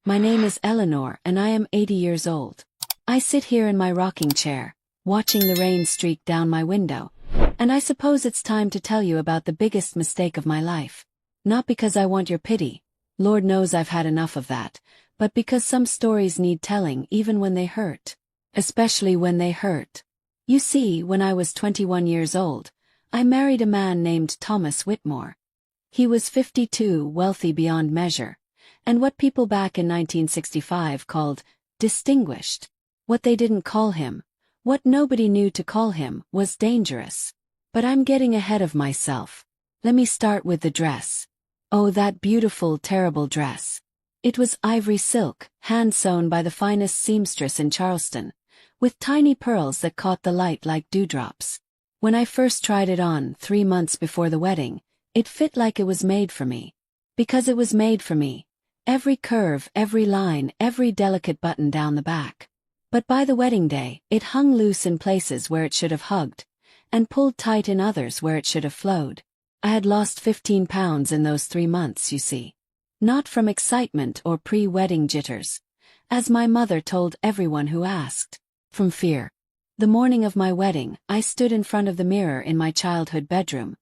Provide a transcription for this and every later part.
My name is Eleanor and I am 80 years old. I sit here in my rocking chair, watching the rain streak down my window, and I suppose it's time to tell you about the biggest mistake of my life. Not because I want your pity, Lord knows I've had enough of that, but because some stories need telling even when they hurt. Especially when they hurt. You see, when I was 21 years old, I married a man named Thomas Whitmore. He was 52, wealthy beyond measure, and what people back in 1965 called distinguished. What they didn't call him, what nobody knew to call him, was dangerous. But I'm getting ahead of myself. Let me start with the dress. Oh, that beautiful, terrible dress. It was ivory silk, hand-sewn by the finest seamstress in Charleston, with tiny pearls that caught the light like dewdrops. When I first tried it on, 3 months before the wedding, it fit like it was made for me. Because it was made for me. Every curve, every line, every delicate button down the back. But by the wedding day, it hung loose in places where it should have hugged, and pulled tight in others where it should have flowed. I had lost 15 pounds in those 3 months, you see. Not from excitement or pre-wedding jitters, as my mother told everyone who asked. From fear. The morning of my wedding, I stood in front of the mirror in my childhood bedroom,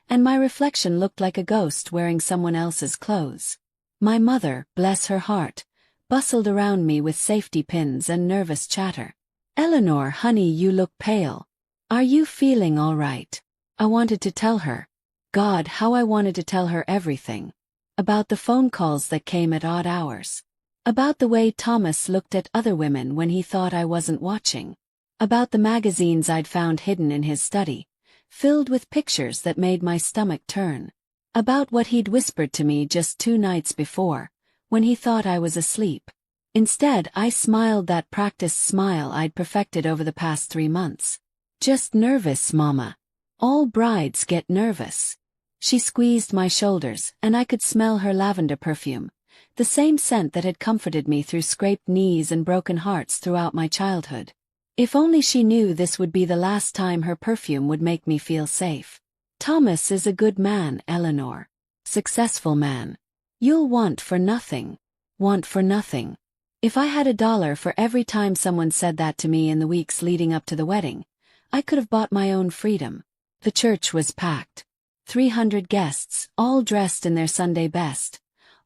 and my reflection looked like a ghost wearing someone else's clothes. My mother, bless her heart, bustled around me with safety pins and nervous chatter. "Eleanor, honey, you look pale. Are you feeling all right?" I wanted to tell her. God, how I wanted to tell her everything. About the phone calls that came at odd hours. About the way Thomas looked at other women when he thought I wasn't watching. About the magazines I'd found hidden in his study, filled with pictures that made my stomach turn. About what he'd whispered to me just 2 nights before, when he thought I was asleep. Instead, I smiled that practiced smile I'd perfected over the past 3 months. "Just nervous, Mama. All brides get nervous." She squeezed my shoulders, and I could smell her lavender perfume, the same scent that had comforted me through scraped knees and broken hearts throughout my childhood. If only she knew this would be the last time her perfume would make me feel safe. "Thomas is a good man, Eleanor. Successful man. You'll want for nothing. Want for nothing." If I had $1 for every time someone said that to me in the weeks leading up to the wedding, I could have bought my own freedom. The church was packed. 300 guests, all dressed in their Sunday best.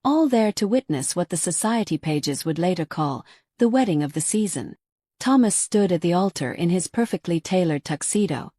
All there to witness what the society pages would later call the wedding of the season. Thomas stood at the altar in his perfectly tailored tuxedo,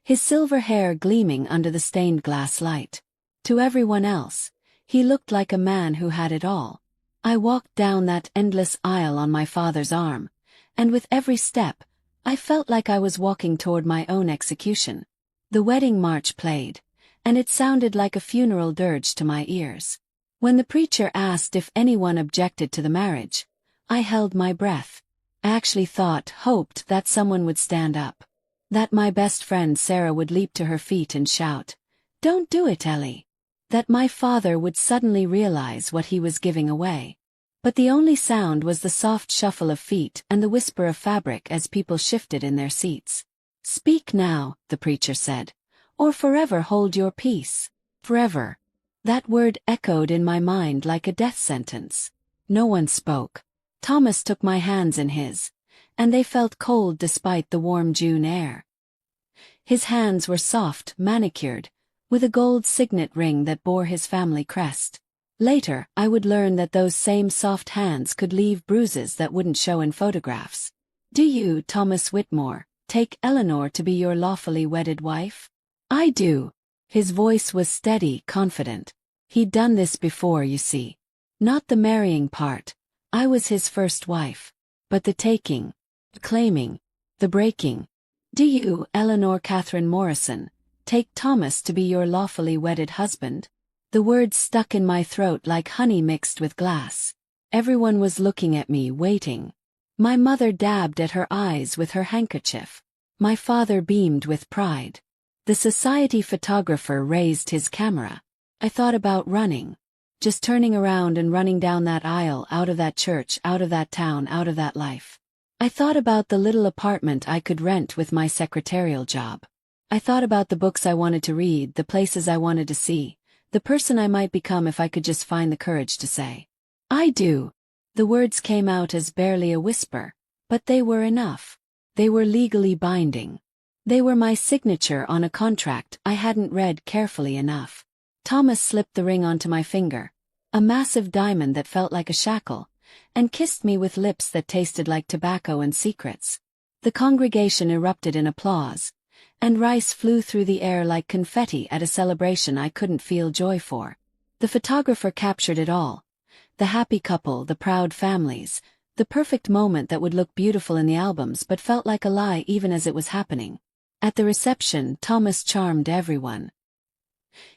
his silver hair gleaming under the stained glass light. To everyone else, he looked like a man who had it all. I walked down that endless aisle on my father's arm, and with every step, I felt like I was walking toward my own execution. The wedding march played, and it sounded like a funeral dirge to my ears. When the preacher asked if anyone objected to the marriage, I held my breath. I actually hoped that someone would stand up. That my best friend Sarah would leap to her feet and shout, "Don't do it, Ellie." That my father would suddenly realize what he was giving away. But the only sound was the soft shuffle of feet and the whisper of fabric as people shifted in their seats. "Speak now," the preacher said, "or forever hold your peace." Forever. That word echoed in my mind like a death sentence. No one spoke. Thomas took my hands in his, and they felt cold despite the warm June air. His hands were soft, manicured, with a gold signet ring that bore his family crest. Later, I would learn that those same soft hands could leave bruises that wouldn't show in photographs. "Do you, Thomas Whitmore, take Eleanor to be your lawfully wedded wife?" "I do." His voice was steady, confident. He'd done this before, you see. Not the marrying part. I was his first wife. But the taking, the claiming, the breaking. "Do you, Eleanor Catherine Morrison, take Thomas to be your lawfully wedded husband?" The words stuck in my throat like honey mixed with glass. Everyone was looking at me, waiting. My mother dabbed at her eyes with her handkerchief. My father beamed with pride. The society photographer raised his camera. I thought about running. Just turning around and running down that aisle, out of that church, out of that town, out of that life. I thought about the little apartment I could rent with my secretarial job. I thought about the books I wanted to read, the places I wanted to see, the person I might become if I could just find the courage to say, "I do." The words came out as barely a whisper, but they were enough. They were legally binding. They were my signature on a contract I hadn't read carefully enough. Thomas slipped the ring onto my finger, a massive diamond that felt like a shackle, and kissed me with lips that tasted like tobacco and secrets. The congregation erupted in applause, and rice flew through the air like confetti at a celebration I couldn't feel joy for. The photographer captured it all. The happy couple, the proud families, the perfect moment that would look beautiful in the albums but felt like a lie even as it was happening. At the reception, Thomas charmed everyone.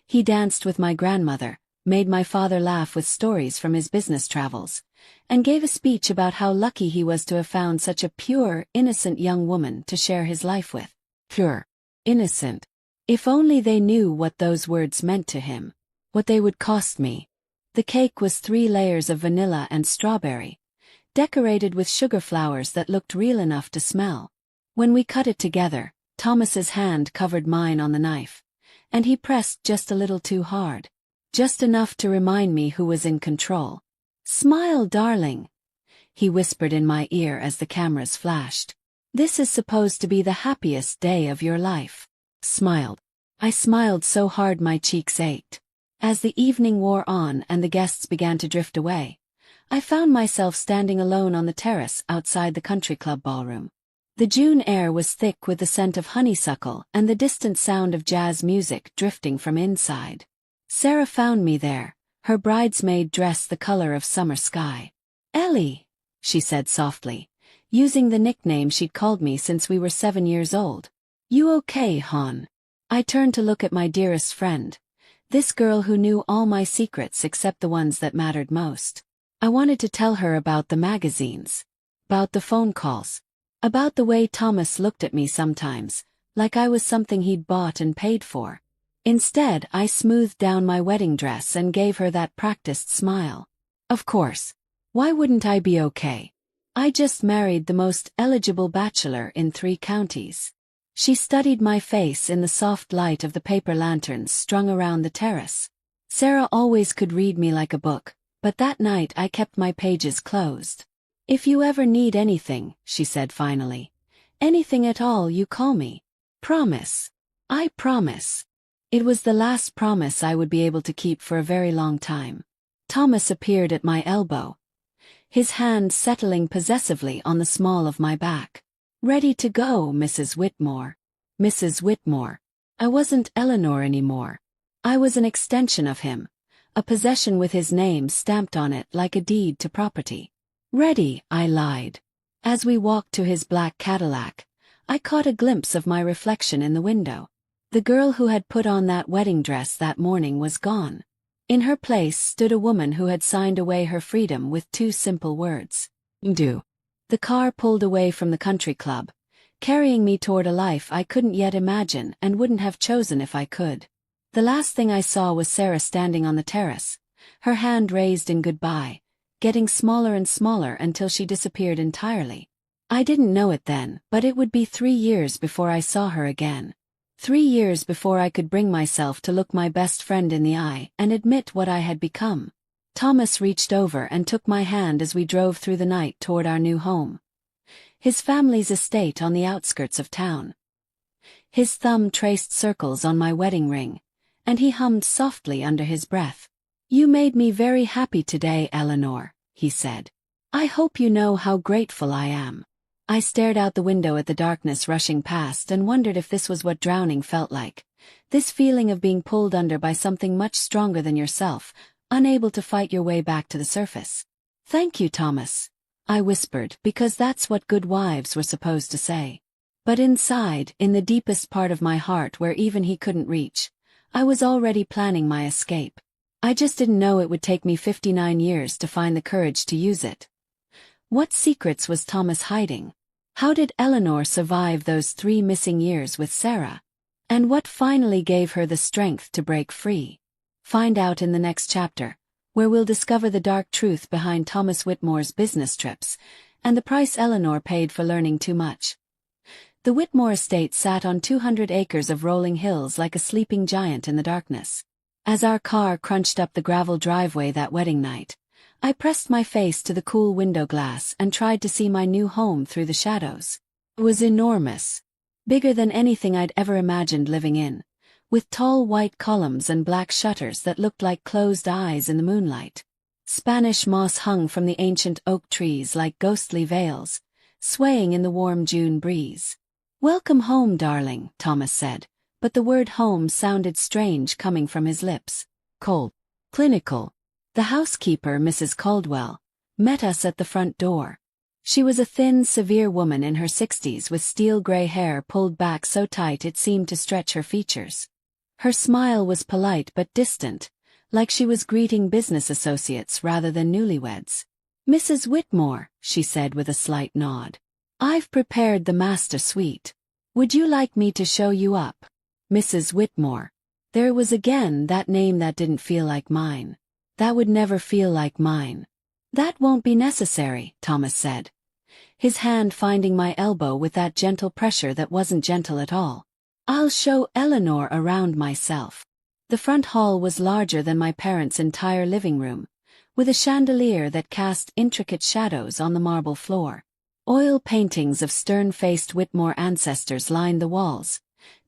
He danced with my grandmother, made my father laugh with stories from his business travels, and gave a speech about how lucky he was to have found such a pure, innocent young woman to share his life with. Pure. Innocent. If only they knew what those words meant to him. What they would cost me. The cake was 3 layers of vanilla and strawberry, decorated with sugar flowers that looked real enough to smell. When we cut it together, Thomas's hand covered mine on the knife, and he pressed just a little too hard. Just enough to remind me who was in control. "Smile, darling," he whispered in my ear as the cameras flashed. "This is supposed to be the happiest day of your life." Smiled. I smiled so hard my cheeks ached. As the evening wore on and the guests began to drift away, I found myself standing alone on the terrace outside the country club ballroom. The June air was thick with the scent of honeysuckle and the distant sound of jazz music drifting from inside. Sarah found me there, her bridesmaid dress the color of summer sky. "Ellie," she said softly, using the nickname she'd called me since we were 7 years old. "You okay, hon?" I turned to look at my dearest friend, this girl who knew all my secrets except the ones that mattered most. I wanted to tell her about the magazines, about the phone calls, about the way Thomas looked at me sometimes, like I was something he'd bought and paid for. Instead, I smoothed down my wedding dress and gave her that practiced smile. Of course. Why wouldn't I be okay? I just married the most eligible bachelor in 3 counties. She studied my face in the soft light of the paper lanterns strung around the terrace. Sarah always could read me like a book, but that night I kept my pages closed. "If you ever need anything," she said finally, "anything at all, you call me. Promise." I promise. It was the last promise I would be able to keep for a very long time. Thomas appeared at my elbow, his hand settling possessively on the small of my back. "Ready to go, Mrs. Whitmore." Mrs. Whitmore. I wasn't Eleanor anymore. I was an extension of him, a possession with his name stamped on it like a deed to property. "Ready," I lied. As we walked to his black Cadillac, I caught a glimpse of my reflection in the window. The girl who had put on that wedding dress that morning was gone. In her place stood a woman who had signed away her freedom with 2 simple words. Do. The car pulled away from the country club, carrying me toward a life I couldn't yet imagine and wouldn't have chosen if I could. The last thing I saw was Sarah standing on the terrace, her hand raised in goodbye, getting smaller and smaller until she disappeared entirely. I didn't know it then, but it would be 3 years before I saw her again. 3 years before I could bring myself to look my best friend in the eye and admit what I had become. Thomas reached over and took my hand as we drove through the night toward our new home, his family's estate on the outskirts of town. His thumb traced circles on my wedding ring, and he hummed softly under his breath. "You made me very happy today, Eleanor," he said. "I hope you know how grateful I am." I stared out the window at the darkness rushing past and wondered if this was what drowning felt like. This feeling of being pulled under by something much stronger than yourself, unable to fight your way back to the surface. "Thank you, Thomas," I whispered, because that's what good wives were supposed to say. But inside, in the deepest part of my heart where even he couldn't reach, I was already planning my escape. I just didn't know it would take me 59 years to find the courage to use it. What secrets was Thomas hiding? How did Eleanor survive those 3 missing years with Sarah? And what finally gave her the strength to break free? Find out in the next chapter, where we'll discover the dark truth behind Thomas Whitmore's business trips, and the price Eleanor paid for learning too much. The Whitmore estate sat on 200 acres of rolling hills like a sleeping giant in the darkness. As our car crunched up the gravel driveway that wedding night, I pressed my face to the cool window glass and tried to see my new home through the shadows. It was enormous. Bigger than anything I'd ever imagined living in, with tall white columns and black shutters that looked like closed eyes in the moonlight. Spanish moss hung from the ancient oak trees like ghostly veils, swaying in the warm June breeze. "Welcome home, darling," Thomas said, but the word home sounded strange coming from his lips. Cold. Clinical. The housekeeper, Mrs. Caldwell, met us at the front door. She was a thin, severe woman in her 60s with steel-gray hair pulled back so tight it seemed to stretch her features. Her smile was polite but distant, like she was greeting business associates rather than newlyweds. "Mrs. Whitmore," she said with a slight nod. "I've prepared the master suite. Would you like me to show you up?" Mrs. Whitmore. There was again that name that didn't feel like mine. That would never feel like mine. "That won't be necessary," Thomas said, his hand finding my elbow with that gentle pressure that wasn't gentle at all. "I'll show Eleanor around myself." The front hall was larger than my parents' entire living room, with a chandelier that cast intricate shadows on the marble floor. Oil paintings of stern-faced Whitmore ancestors lined the walls,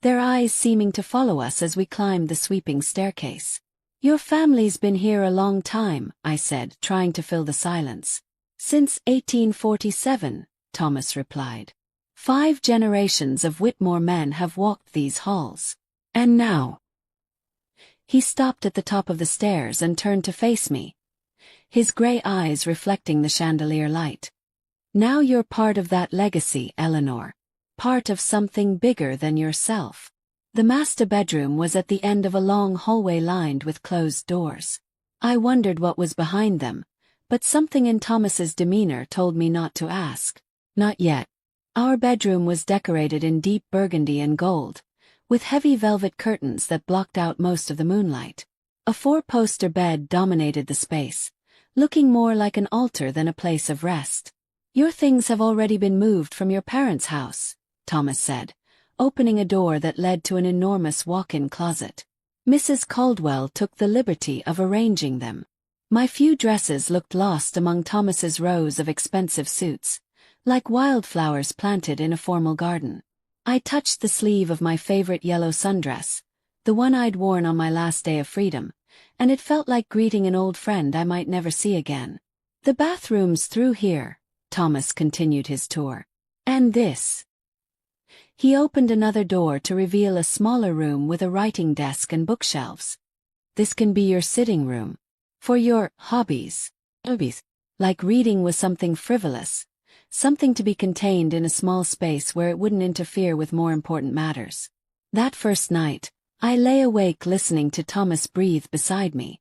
their eyes seeming to follow us as we climbed the sweeping staircase. "Your family's been here a long time," I said, trying to fill the silence. "Since 1847, Thomas replied. "5 generations of Whitmore men have walked these halls. And now—" He stopped at the top of the stairs and turned to face me, his gray eyes reflecting the chandelier light. "Now you're part of that legacy, Eleanor. Part of something bigger than yourself." The master bedroom was at the end of a long hallway lined with closed doors. I wondered what was behind them, but something in Thomas's demeanor told me not to ask. Not yet. Our bedroom was decorated in deep burgundy and gold, with heavy velvet curtains that blocked out most of the moonlight. A 4-poster bed dominated the space, looking more like an altar than a place of rest. "Your things have already been moved from your parents' house," Thomas said, opening a door that led to an enormous walk-in closet. "Mrs. Caldwell took the liberty of arranging them." My few dresses looked lost among Thomas's rows of expensive suits, like wildflowers planted in a formal garden. I touched the sleeve of my favorite yellow sundress, the one I'd worn on my last day of freedom, and it felt like greeting an old friend I might never see again. "The bathroom's through here," Thomas continued his tour. "And this." He opened another door to reveal a smaller room with a writing desk and bookshelves. "This can be your sitting room. For your hobbies." Like reading was something frivolous, something to be contained in a small space where it wouldn't interfere with more important matters. That first night, I lay awake listening to Thomas breathe beside me.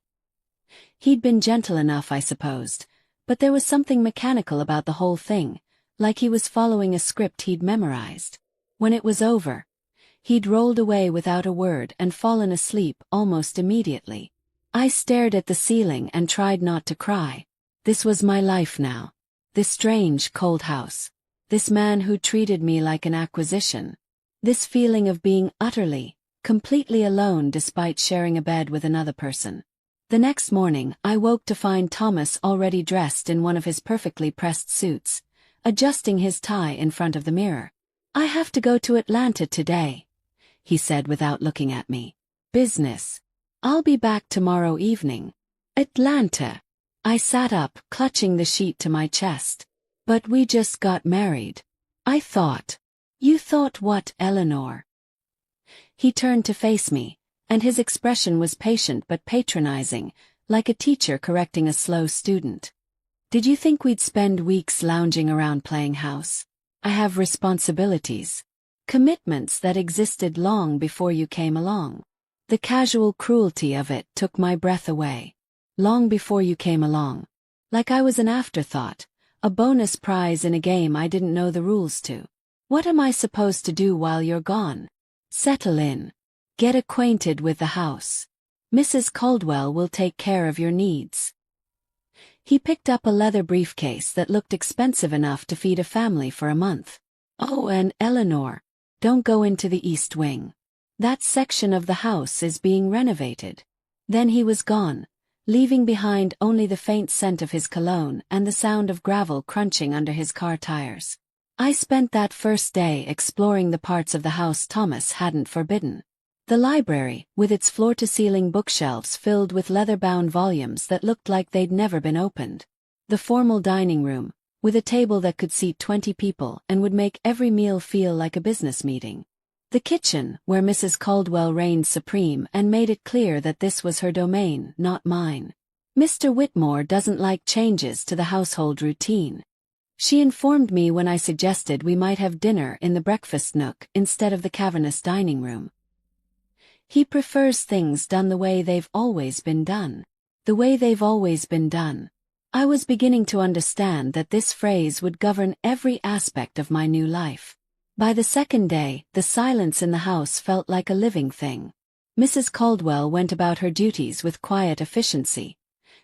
He'd been gentle enough, I supposed, but there was something mechanical about the whole thing, like he was following a script he'd memorized. When it was over, he'd rolled away without a word and fallen asleep almost immediately. I stared at the ceiling and tried not to cry. This was my life now. This strange, cold house. This man who treated me like an acquisition. This feeling of being utterly, completely alone despite sharing a bed with another person. The next morning, I woke to find Thomas already dressed in one of his perfectly pressed suits, adjusting his tie in front of the mirror. "I have to go to Atlanta today," he said without looking at me. "Business. I'll be back tomorrow evening." "Atlanta." I sat up, clutching the sheet to my chest. "But we just got married." I thought. "You thought what, Eleanor?" He turned to face me, and his expression was patient but patronizing, like a teacher correcting a slow student. "Did you think we'd spend weeks lounging around playing house? I have responsibilities. Commitments that existed long before you came along." The casual cruelty of it took my breath away. Long before you came along. Like I was an afterthought, a bonus prize in a game I didn't know the rules to. "What am I supposed to do while you're gone?" "Settle in. Get acquainted with the house. Mrs. Caldwell will take care of your needs." He picked up a leather briefcase that looked expensive enough to feed a family for a month. "Oh, and Eleanor, don't go into the East Wing. That section of the house is being renovated." Then he was gone, leaving behind only the faint scent of his cologne and the sound of gravel crunching under his car tires. I spent that first day exploring the parts of the house Thomas hadn't forbidden. The library, with its floor-to-ceiling bookshelves filled with leather-bound volumes that looked like they'd never been opened. The formal dining room, with a table that could seat 20 people and would make every meal feel like a business meeting. The kitchen, where Mrs. Caldwell reigned supreme and made it clear that this was her domain, not mine. Mr. Whitmore doesn't like changes to the household routine. She informed me when I suggested we might have dinner in the breakfast nook instead of the cavernous dining room. He prefers things done the way they've always been done. The way they've always been done. I was beginning to understand that this phrase would govern every aspect of my new life. By the second day, the silence in the house felt like a living thing. Mrs. Caldwell went about her duties with quiet efficiency,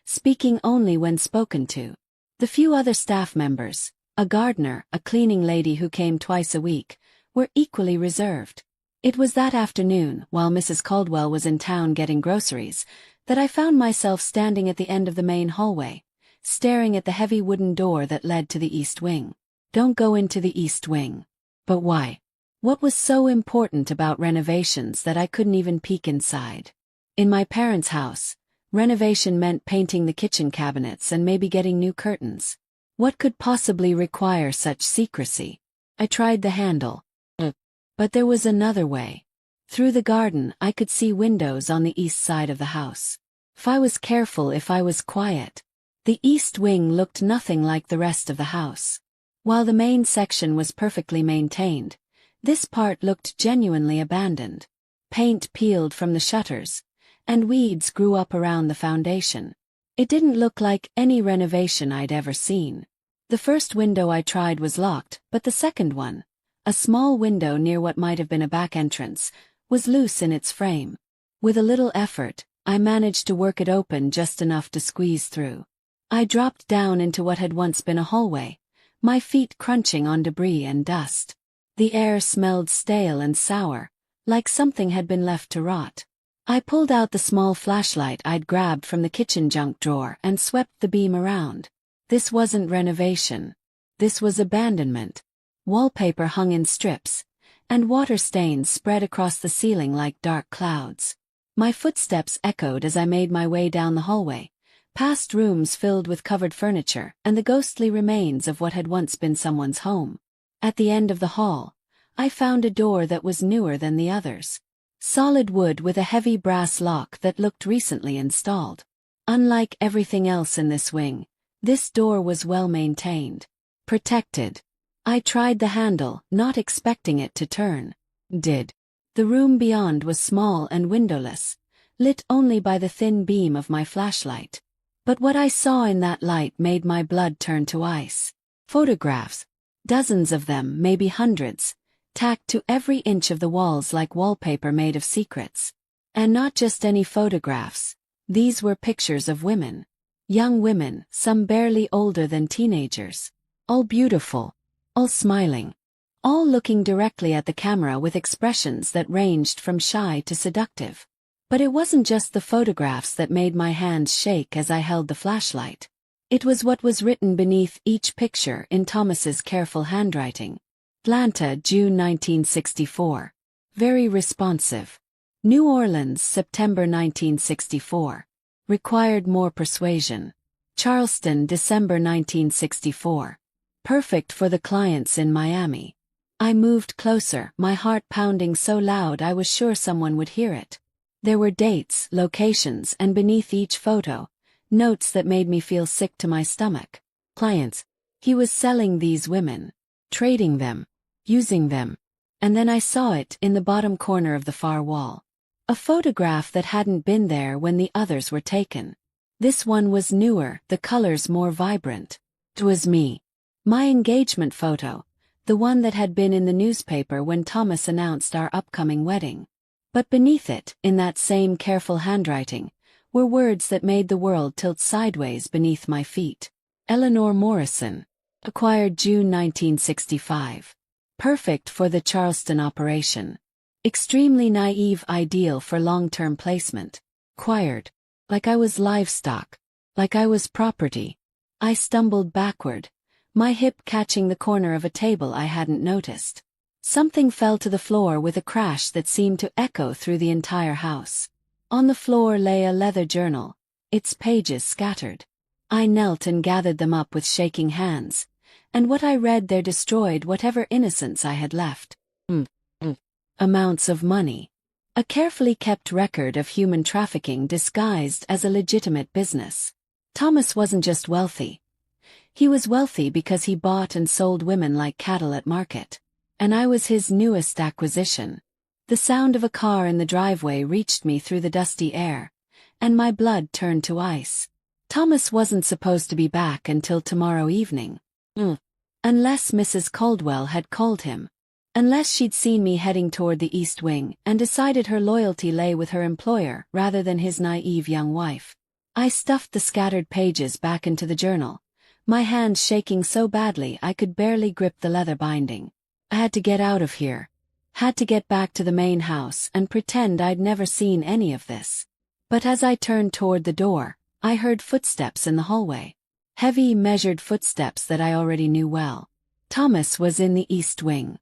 speaking only when spoken to. The few other staff members, a gardener, a cleaning lady who came twice a week, were equally reserved. It was that afternoon, while Mrs. Caldwell was in town getting groceries, that I found myself standing at the end of the main hallway, staring at the heavy wooden door that led to the East Wing. Don't go into the East Wing. But why? What was so important about renovations that I couldn't even peek inside? In my parents' house, renovation meant painting the kitchen cabinets and maybe getting new curtains. What could possibly require such secrecy? I tried the handle. But there was another way. Through the garden I could see windows on the east side of the house. If I was careful, if I was quiet. The East Wing looked nothing like the rest of the house. While the main section was perfectly maintained, this part looked genuinely abandoned. Paint peeled from the shutters, and weeds grew up around the foundation. It didn't look like any renovation I'd ever seen. The first window I tried was locked, but the second one, a small window near what might have been a back entrance, was loose in its frame. With a little effort, I managed to work it open just enough to squeeze through. I dropped down into what had once been a hallway, my feet crunching on debris and dust. The air smelled stale and sour, like something had been left to rot. I pulled out the small flashlight I'd grabbed from the kitchen junk drawer and swept the beam around. This wasn't renovation. This was abandonment. Wallpaper hung in strips, and water stains spread across the ceiling like dark clouds. My footsteps echoed as I made my way down the hallway, past rooms filled with covered furniture and the ghostly remains of what had once been someone's home. At the end of the hall, I found a door that was newer than the others. Solid wood with a heavy brass lock that looked recently installed. Unlike everything else in this wing, this door was well maintained. Protected. I tried the handle, not expecting it to turn. Did. The room beyond was small and windowless, lit only by the thin beam of my flashlight. But what I saw in that light made my blood turn to ice. Photographs. Dozens of them, maybe hundreds, tacked to every inch of the walls like wallpaper made of secrets. And not just any photographs. These were pictures of women. Young women, some barely older than teenagers. All beautiful. All smiling. All looking directly at the camera with expressions that ranged from shy to seductive. But it wasn't just the photographs that made my hands shake as I held the flashlight. It was what was written beneath each picture in Thomas's careful handwriting. Atlanta, June 1964. Very responsive. New Orleans, September 1964. Required more persuasion. Charleston, December 1964. Perfect for the clients in Miami. I moved closer, my heart pounding so loud I was sure someone would hear it. There were dates, locations, and beneath each photo, notes that made me feel sick to my stomach. Clients. He was selling these women. Trading them. Using them. And then I saw it in the bottom corner of the far wall. A photograph that hadn't been there when the others were taken. This one was newer, the colors more vibrant. It was me. My engagement photo, the one that had been in the newspaper when Thomas announced our upcoming wedding. But beneath it, in that same careful handwriting, were words that made the world tilt sideways beneath my feet. Eleanor Morrison. Acquired June 1965. Perfect for the Charleston operation. Extremely naive, ideal for long-term placement. Acquired. like I was livestock, like I was property. I stumbled backward, my hip catching the corner of a table I hadn't noticed. Something fell to the floor with a crash that seemed to echo through the entire house. On the floor lay a leather journal, its pages scattered. I knelt and gathered them up with shaking hands, and what I read there destroyed whatever innocence I had left. Amounts of money. A carefully kept record of human trafficking disguised as a legitimate business. Thomas wasn't just wealthy. He was wealthy because he bought and sold women like cattle at market. And I was his newest acquisition. The sound of a car in the driveway reached me through the dusty air, and my blood turned to ice. Thomas wasn't supposed to be back until tomorrow evening. Unless Mrs. Caldwell had called him. Unless she'd seen me heading toward the East Wing and decided her loyalty lay with her employer rather than his naive young wife. I stuffed the scattered pages back into the journal, my hands shaking so badly I could barely grip the leather binding. I had to get out of here. Had to get back to the main house and pretend I'd never seen any of this. But as I turned toward the door, I heard footsteps in the hallway. Heavy, measured footsteps that I already knew well. Thomas was in the East Wing.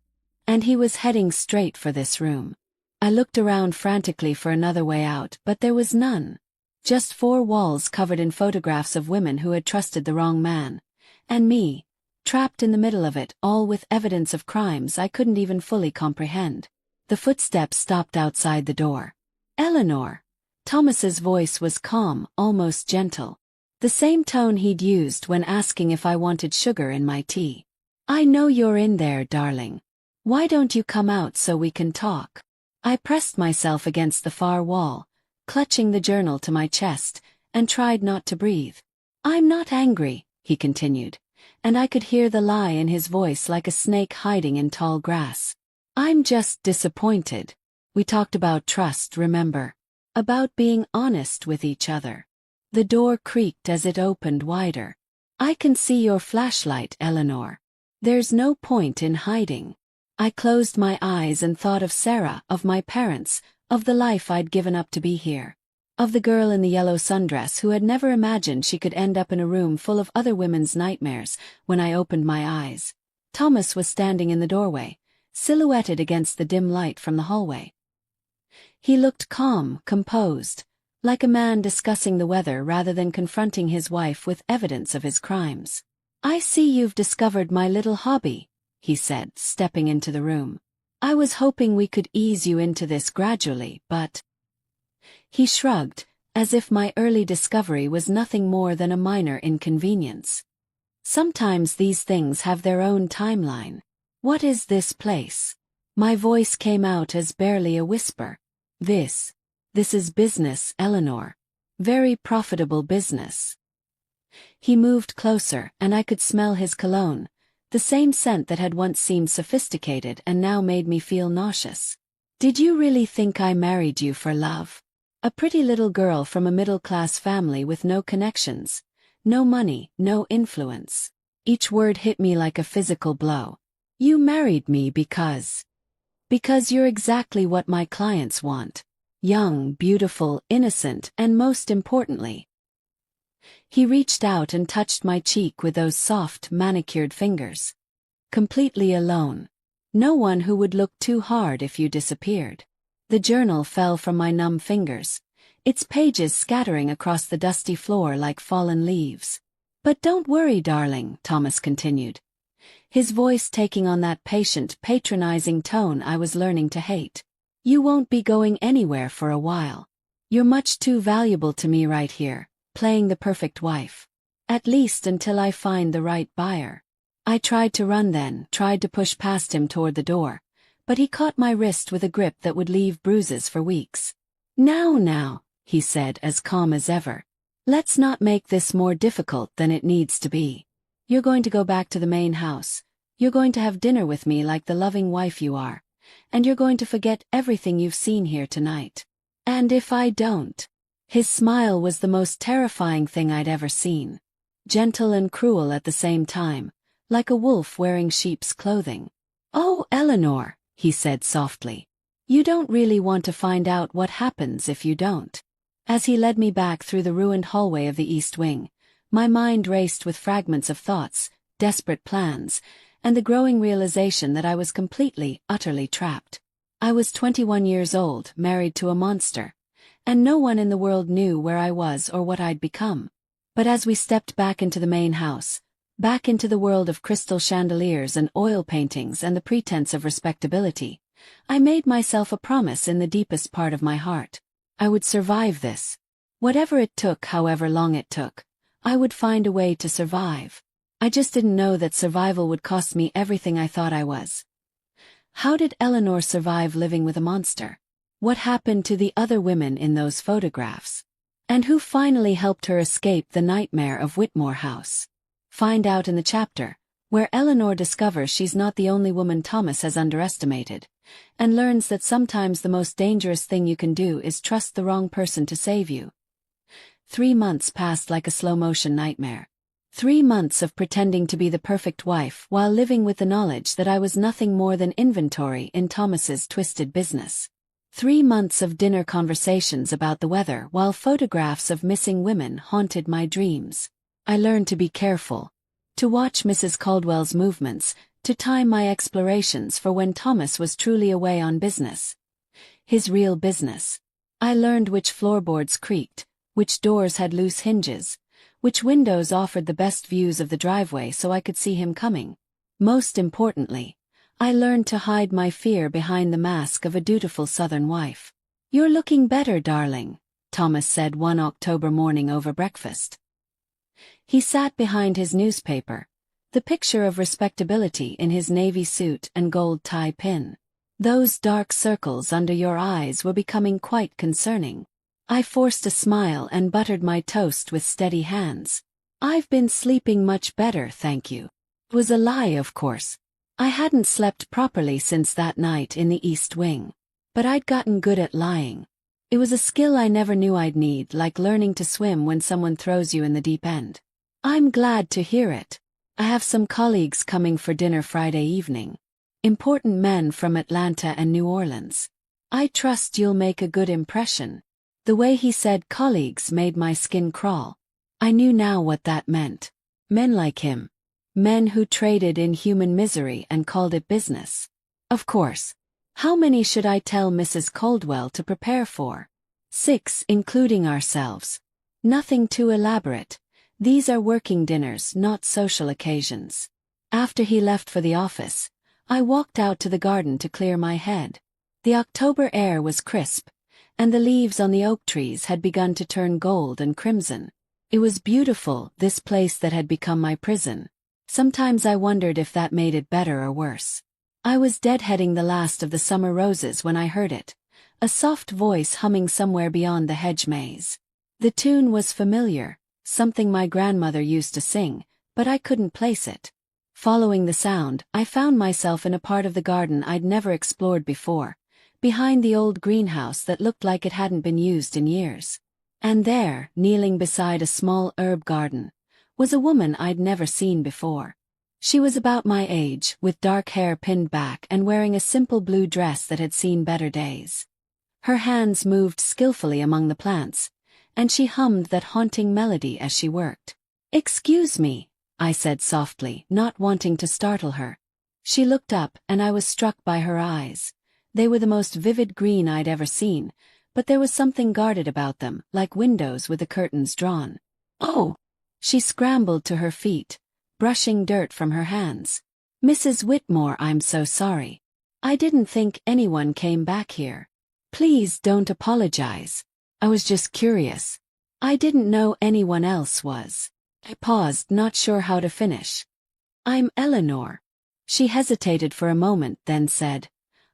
And he was heading straight for this room. I looked around frantically for another way out, but there was none. Just 4 walls covered in photographs of women who had trusted the wrong man. And me, trapped in the middle of it, all with evidence of crimes I couldn't even fully comprehend. The footsteps stopped outside the door. Eleanor. Thomas's voice was calm, almost gentle. The same tone he'd used when asking if I wanted sugar in my tea. I know you're in there, darling. Why don't you come out so we can talk? I pressed myself against the far wall, clutching the journal to my chest, and tried not to breathe. I'm not angry, he continued. And I could hear the lie in his voice like a snake hiding in tall grass. I'm just disappointed. We talked about trust, remember? About being honest with each other. The door creaked as it opened wider. I can see your flashlight, Eleanor. There's no point in hiding. I closed my eyes and thought of Sarah, of my parents, of the life I'd given up to be here. Of the girl in the yellow sundress who had never imagined she could end up in a room full of other women's nightmares. When I opened my eyes, Thomas was standing in the doorway, silhouetted against the dim light from the hallway. He looked calm, composed, like a man discussing the weather rather than confronting his wife with evidence of his crimes. I see you've discovered my little hobby, he said, stepping into the room. I was hoping we could ease you into this gradually, but... He shrugged, as if my early discovery was nothing more than a minor inconvenience. Sometimes these things have their own timeline. What is this place? My voice came out as barely a whisper. This is business, Eleanor. Very profitable business. He moved closer, and I could smell his cologne, the same scent that had once seemed sophisticated and now made me feel nauseous. Did you really think I married you for love? A pretty little girl from a middle-class family with no connections, no money, no influence. Each word hit me like a physical blow. You married me because you're exactly what my clients want. Young, beautiful, innocent, and most importantly. He reached out and touched my cheek with those soft, manicured fingers. Completely alone. No one who would look too hard if you disappeared. The journal fell from my numb fingers, its pages scattering across the dusty floor like fallen leaves. But don't worry, darling, Thomas continued, his voice taking on that patient, patronizing tone I was learning to hate. You won't be going anywhere for a while. You're much too valuable to me right here, playing the perfect wife. At least until I find the right buyer. I tried to run then, tried to push past him toward the door, but he caught my wrist with a grip that would leave bruises for weeks. Now, he said as calm as ever. Let's not make this more difficult than it needs to be. You're going to go back to the main house. You're going to have dinner with me like the loving wife you are. And you're going to forget everything you've seen here tonight. And if I don't? His smile was the most terrifying thing I'd ever seen. Gentle and cruel at the same time, like a wolf wearing sheep's clothing. Oh, Eleanor, he said softly. You don't really want to find out what happens if you don't. As he led me back through the ruined hallway of the East Wing, my mind raced with fragments of thoughts, desperate plans, and the growing realization that I was completely, utterly trapped. I was 21 years old, married to a monster, and no one in the world knew where I was or what I'd become. But as we stepped back into the main house, back into the world of crystal chandeliers and oil paintings and the pretense of respectability, I made myself a promise in the deepest part of my heart. I would survive this. Whatever it took, however long it took, I would find a way to survive. I just didn't know that survival would cost me everything I thought I was. How did Eleanor survive living with a monster? What happened to the other women in those photographs? And who finally helped her escape the nightmare of Whitmore House? Find out in the chapter, where Eleanor discovers she's not the only woman Thomas has underestimated, and learns that sometimes the most dangerous thing you can do is trust the wrong person to save you. 3 months passed like a slow-motion nightmare. 3 months of pretending to be the perfect wife while living with the knowledge that I was nothing more than inventory in Thomas's twisted business. 3 months of dinner conversations about the weather while photographs of missing women haunted my dreams. I learned to be careful, to watch Mrs. Caldwell's movements, to time my explorations for when Thomas was truly away on business. His real business. I learned which floorboards creaked, which doors had loose hinges, which windows offered the best views of the driveway so I could see him coming. Most importantly, I learned to hide my fear behind the mask of a dutiful Southern wife. "You're looking better, darling," Thomas said one October morning over breakfast. He sat behind his newspaper, the picture of respectability in his navy suit and gold tie pin. "Those dark circles under your eyes were becoming quite concerning." I forced a smile and buttered my toast with steady hands. "I've been sleeping much better, thank you." It was a lie, of course. I hadn't slept properly since that night in the East Wing. But I'd gotten good at lying. It was a skill I never knew I'd need, like learning to swim when someone throws you in the deep end. "I'm glad to hear it. I have some colleagues coming for dinner Friday evening. Important men from Atlanta and New Orleans. I trust you'll make a good impression." The way he said colleagues made my skin crawl. I knew now what that meant. Men like him. Men who traded in human misery and called it business. Of course. How many should I tell Mrs. Caldwell to prepare for? 6, including ourselves. Nothing too elaborate. These are working dinners, not social occasions. After he left for the office, I walked out to the garden to clear my head. The October air was crisp, and the leaves on the oak trees had begun to turn gold and crimson. It was beautiful, this place that had become my prison. Sometimes I wondered if that made it better or worse. I was deadheading the last of the summer roses when I heard it, a soft voice humming somewhere beyond the hedge maze. The tune was familiar, something my grandmother used to sing, but I couldn't place it. Following the sound, I found myself in a part of the garden I'd never explored before, behind the old greenhouse that looked like it hadn't been used in years. And there, kneeling beside a small herb garden, was a woman I'd never seen before. She was about my age, with dark hair pinned back and wearing a simple blue dress that had seen better days. Her hands moved skillfully among the plants, and she hummed that haunting melody as she worked. "Excuse me," I said softly, not wanting to startle her. She looked up, and I was struck by her eyes. They were the most vivid green I'd ever seen, but there was something guarded about them, like windows with the curtains drawn. "Oh!" She scrambled to her feet, brushing dirt from her hands. "Mrs. Whitmore, I'm so sorry. I didn't think anyone came back here. Please don't apologize. I was just curious. I didn't know anyone else was." I paused, not sure how to finish. "I'm Eleanor." She hesitated for a moment, then said,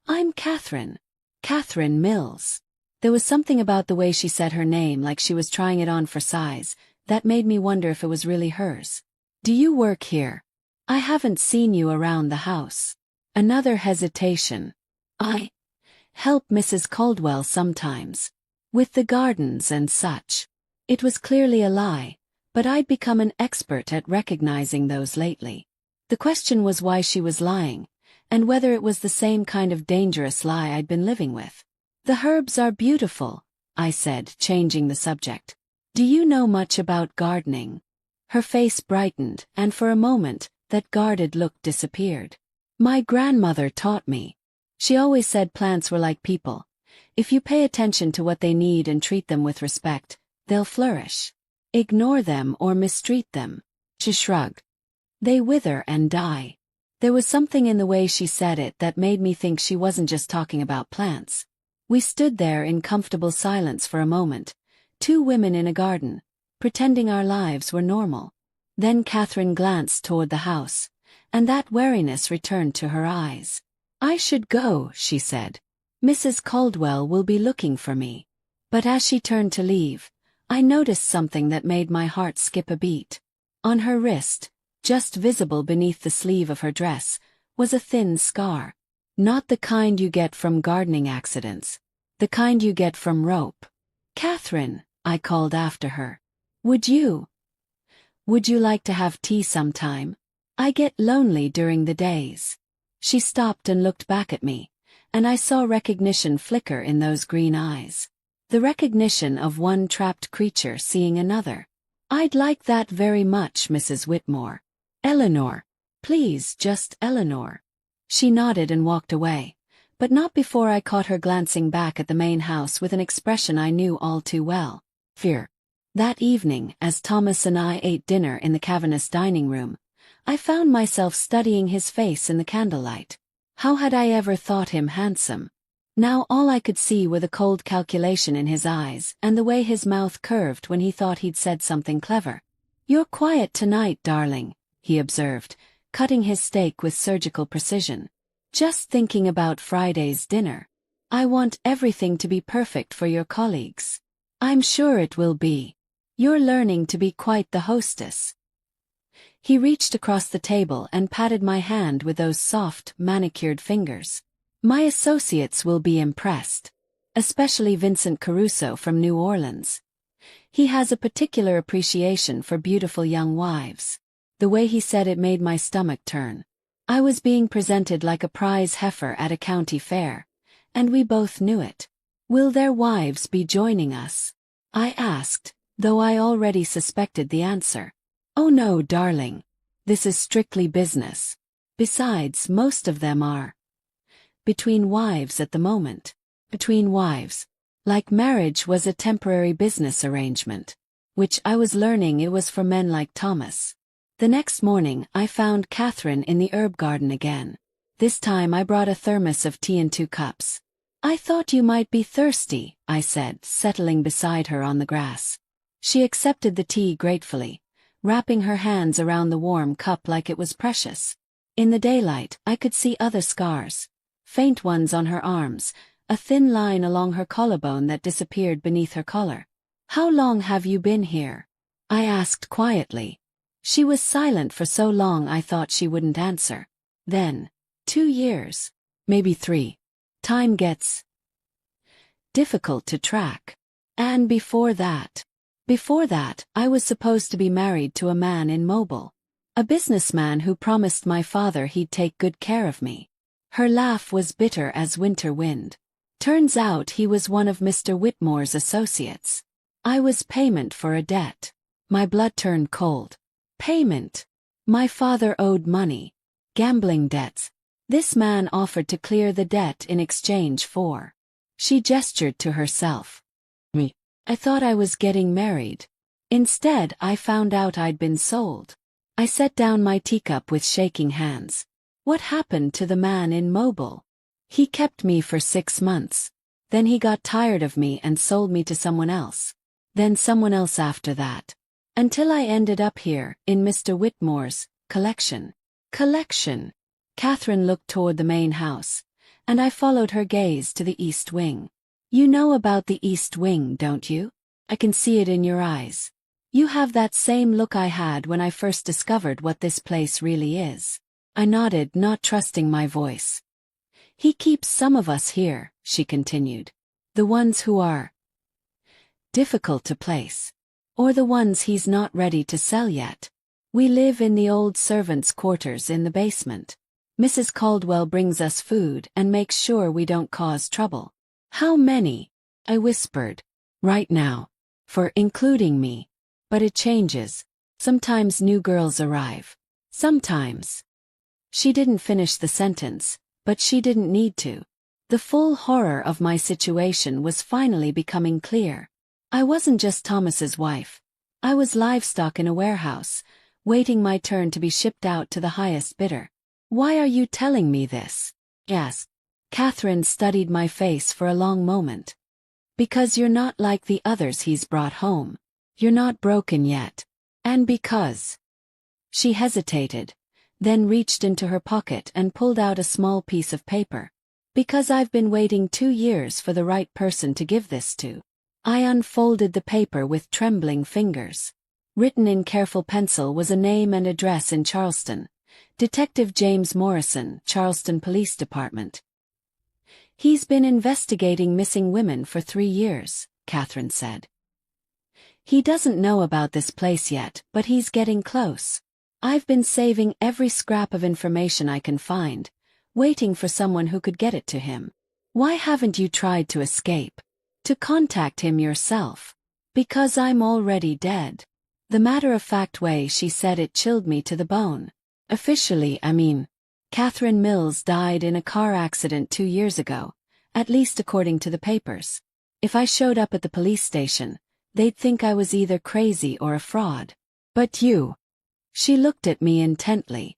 "I'm Catherine. Catherine Mills." There was something about the way she said her name, like she was trying it on for size, that made me wonder if it was really hers. "Do you work here? I haven't seen you around the house." Another hesitation. "I help Mrs. Caldwell sometimes. With the gardens and such." It was clearly a lie, but I'd become an expert at recognizing those lately. The question was why she was lying, and whether it was the same kind of dangerous lie I'd been living with. "The herbs are beautiful," I said, changing the subject. Do you know much about gardening? Her face brightened, and for a moment, that guarded look disappeared. My grandmother taught me. She always said plants were like people. If you pay attention to what they need and treat them with respect, they'll flourish. Ignore them or mistreat them. She shrugged. They wither and die. There was something in the way she said it that made me think she wasn't just talking about plants. We stood there in comfortable silence for a moment, two women in a garden, pretending our lives were normal. Then Catherine glanced toward the house, and that wariness returned to her eyes. I should go, she said. Mrs. Caldwell will be looking for me. But as she turned to leave, I noticed something that made my heart skip a beat. On her wrist, just visible beneath the sleeve of her dress, was a thin scar. Not the kind you get from gardening accidents. The kind you get from rope. Catherine, I called after her. Would you like to have tea sometime? I get lonely during the days. She stopped and looked back at me, and I saw recognition flicker in those green eyes. The recognition of one trapped creature seeing another. I'd like that very much, Mrs. Whitmore. Eleanor. Please, just Eleanor. She nodded and walked away, but not before I caught her glancing back at the main house with an expression I knew all too well. Fear. That evening, as Thomas and I ate dinner in the cavernous dining room, I found myself studying his face in the candlelight. How had I ever thought him handsome? Now all I could see were the cold calculation in his eyes and the way his mouth curved when he thought he'd said something clever. You're quiet tonight, darling, he observed, cutting his steak with surgical precision. Just thinking about Friday's dinner. I want everything to be perfect for your colleagues. I'm sure it will be. You're learning to be quite the hostess. He reached across the table and patted my hand with those soft, manicured fingers. My associates will be impressed. Especially Vincent Caruso from New Orleans. He has a particular appreciation for beautiful young wives. The way he said it made my stomach turn. I was being presented like a prize heifer at a county fair, and we both knew it. Will their wives be joining us? I asked, though I already suspected the answer. Oh no, darling. This is strictly business. Besides, most of them are between wives at the moment. Between wives. Like marriage was a temporary business arrangement. Which I was learning it was for men like Thomas. The next morning I found Catherine in the herb garden again. This time I brought a thermos of tea and 2 cups. I thought you might be thirsty, I said, settling beside her on the grass. She accepted the tea gratefully, wrapping her hands around the warm cup like it was precious. In the daylight, I could see other scars. Faint ones on her arms, a thin line along her collarbone that disappeared beneath her collar. How long have you been here? I asked quietly. She was silent for so long I thought she wouldn't answer. Then, 2 years. Maybe 3. Time gets difficult to track. And before that, I was supposed to be married to a man in Mobile. A businessman who promised my father he'd take good care of me. Her laugh was bitter as winter wind. Turns out he was one of Mr. Whitmore's associates. I was payment for a debt. My blood turned cold. Payment. My father owed money. Gambling debts. This man offered to clear the debt in exchange for. She gestured to herself. Me. I thought I was getting married. Instead, I found out I'd been sold. I set down my teacup with shaking hands. What happened to the man in Mobile? He kept me for 6 months. Then he got tired of me and sold me to someone else. Then someone else after that. Until I ended up here, in Mr. Whitmore's collection. Collection. Catherine looked toward the main house, and I followed her gaze to the east wing. You know about the east wing, don't you? I can see it in your eyes. You have that same look I had when I first discovered what this place really is. I nodded, not trusting my voice. He keeps some of us here, she continued. The ones who are difficult to place. Or the ones he's not ready to sell yet. We live in the old servants' quarters in the basement. Mrs. Caldwell brings us food and makes sure we don't cause trouble. How many? I whispered. Right now. For including me. But it changes. Sometimes new girls arrive. Sometimes. She didn't finish the sentence, but she didn't need to. The full horror of my situation was finally becoming clear. I wasn't just Thomas's wife. I was livestock in a warehouse, waiting my turn to be shipped out to the highest bidder. Why are you telling me this? Yes. Catherine studied my face for a long moment. Because you're not like the others he's brought home. You're not broken yet. And because. She hesitated, then reached into her pocket and pulled out a small piece of paper. Because I've been waiting 2 years for the right person to give this to. I unfolded the paper with trembling fingers. Written in careful pencil was a name and address in Charleston. Detective James Morrison, Charleston Police Department. He's been investigating missing women for 3 years, Catherine said. He doesn't know about this place yet, but he's getting close. I've been saving every scrap of information I can find, waiting for someone who could get it to him. Why haven't you tried to escape? To contact him yourself? Because I'm already dead. The matter-of-fact way she said it chilled me to the bone. Officially, I mean. Catherine Mills died in a car accident 2 years ago, at least according to the papers. If I showed up at the police station, they'd think I was either crazy or a fraud. But you. She looked at me intently.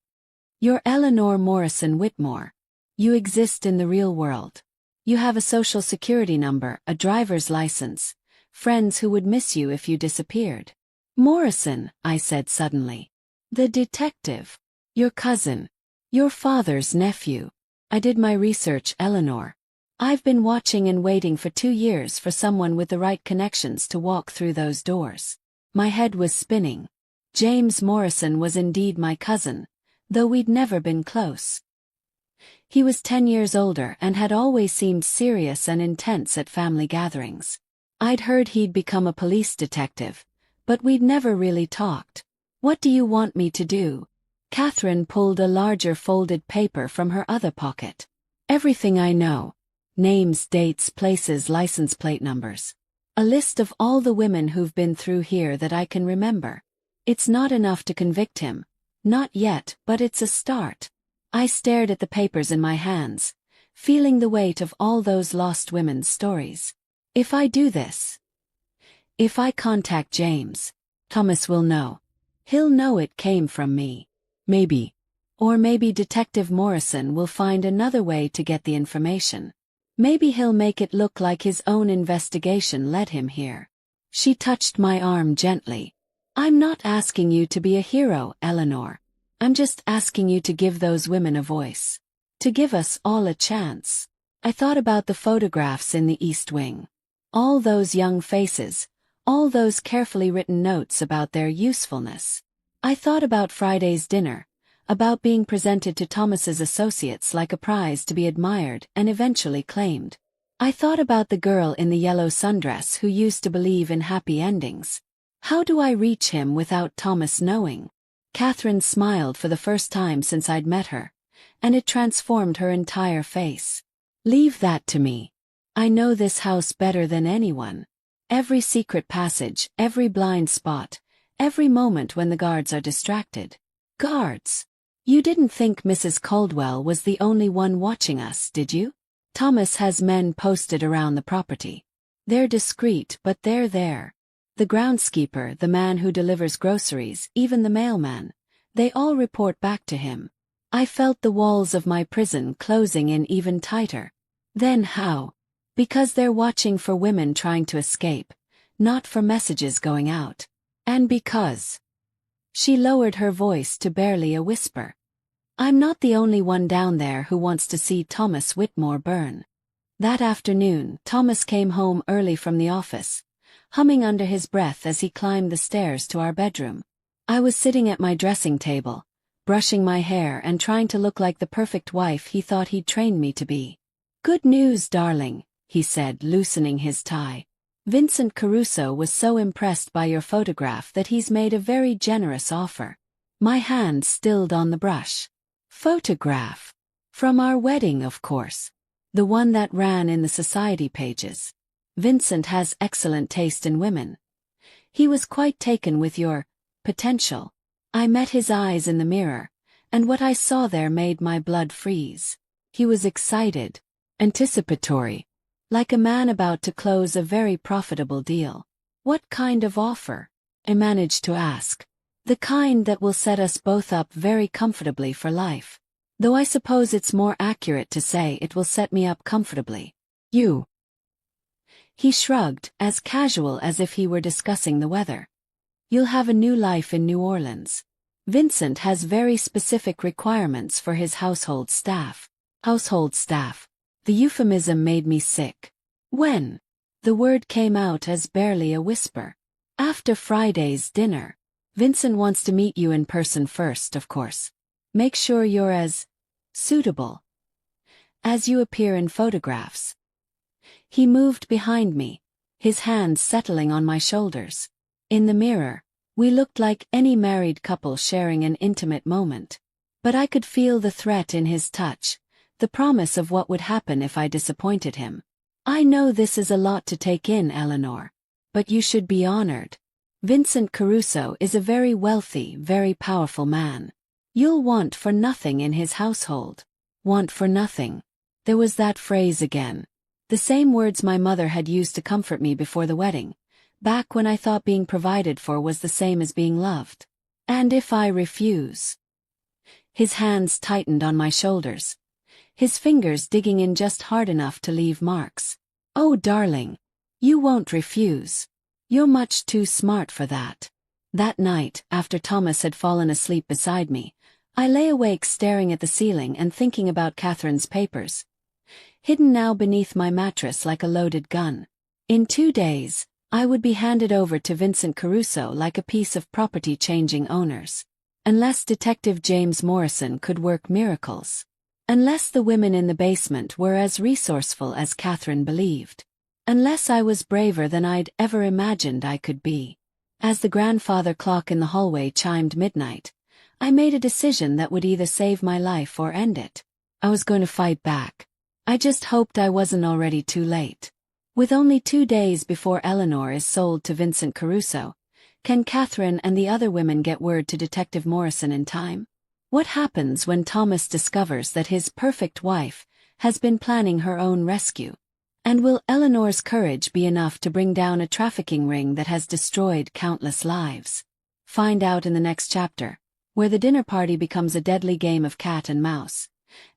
You're Eleanor Morrison Whitmore. You exist in the real world. You have a social security number, a driver's license, friends who would miss you if you disappeared. Morrison, I said suddenly. The detective. Your cousin. Your father's nephew. I did my research, Eleanor. I've been watching and waiting for 2 years for someone with the right connections to walk through those doors. My head was spinning. James Morrison was indeed my cousin, though we'd never been close. He was 10 years older and had always seemed serious and intense at family gatherings. I'd heard he'd become a police detective, but we'd never really talked. What do you want me to do? Catherine pulled a larger folded paper from her other pocket. Everything I know. Names, dates, places, license plate numbers. A list of all the women who've been through here that I can remember. It's not enough to convict him. Not yet, but it's a start. I stared at the papers in my hands, feeling the weight of all those lost women's stories. If I do this, if I contact James, Thomas will know. He'll know it came from me. Maybe. Or maybe Detective Morrison will find another way to get the information. Maybe he'll make it look like his own investigation led him here. She touched my arm gently. I'm not asking you to be a hero, Eleanor. I'm just asking you to give those women a voice. To give us all a chance. I thought about the photographs in the East Wing. All those young faces, all those carefully written notes about their usefulness. I thought about Friday's dinner, about being presented to Thomas's associates like a prize to be admired and eventually claimed. I thought about the girl in the yellow sundress who used to believe in happy endings. How do I reach him without Thomas knowing? Catherine smiled for the first time since I'd met her, and it transformed her entire face. Leave that to me. I know this house better than anyone. Every secret passage, every blind spot, every moment when the guards are distracted. Guards? You didn't think Mrs. Caldwell was the only one watching us, did you? Thomas has men posted around the property. They're discreet, but they're there. The groundskeeper, the man who delivers groceries, even the mailman. They all report back to him. I felt the walls of my prison closing in even tighter. Then how? Because they're watching for women trying to escape, not for messages going out. And because. She lowered her voice to barely a whisper. I'm not the only one down there who wants to see Thomas Whitmore burn. That afternoon, Thomas came home early from the office, humming under his breath as he climbed the stairs to our bedroom. I was sitting at my dressing table, brushing my hair and trying to look like the perfect wife he thought he'd trained me to be. Good news, darling, he said, loosening his tie. Vincent Caruso was so impressed by your photograph that he's made a very generous offer. My hand stilled on the brush. Photograph? From our wedding, of course. The one that ran in the society pages. Vincent has excellent taste in women. He was quite taken with your potential. I met his eyes in the mirror, and what I saw there made my blood freeze. He was excited, anticipatory, like a man about to close a very profitable deal. What kind of offer? I managed to ask. The kind that will set us both up very comfortably for life. Though I suppose it's more accurate to say it will set me up comfortably. You. He shrugged, as casual as if he were discussing the weather. You'll have a new life in New Orleans. Vincent has very specific requirements for his household staff. Household staff. The euphemism made me sick. When? The word came out as barely a whisper. After Friday's dinner. Vincent wants to meet you in person first, of course. Make sure you're as suitable as you appear in photographs. He moved behind me, his hands settling on my shoulders. In the mirror, we looked like any married couple sharing an intimate moment. But I could feel the threat in his touch, the promise of what would happen if I disappointed him. I know this is a lot to take in, Eleanor, but you should be honored. Vincent Caruso is a very wealthy, very powerful man. You'll want for nothing in his household. Want for nothing. There was that phrase again. The same words my mother had used to comfort me before the wedding, back when I thought being provided for was the same as being loved. And if I refuse? His hands tightened on my shoulders, his fingers digging in just hard enough to leave marks. Oh, darling, you won't refuse. You're much too smart for that. That night, after Thomas had fallen asleep beside me, I lay awake staring at the ceiling and thinking about Catherine's papers, hidden now beneath my mattress like a loaded gun. In 2 days, I would be handed over to Vincent Caruso like a piece of property changing owners. Unless Detective James Morrison could work miracles. Unless the women in the basement were as resourceful as Catherine believed. Unless I was braver than I'd ever imagined I could be. As the grandfather clock in the hallway chimed midnight, I made a decision that would either save my life or end it. I was going to fight back. I just hoped I wasn't already too late. With only 2 days before Eleanor is sold to Vincent Caruso, can Catherine and the other women get word to Detective Morrison in time? What happens when Thomas discovers that his perfect wife has been planning her own rescue? And will Eleanor's courage be enough to bring down a trafficking ring that has destroyed countless lives? Find out in the next chapter, where the dinner party becomes a deadly game of cat and mouse,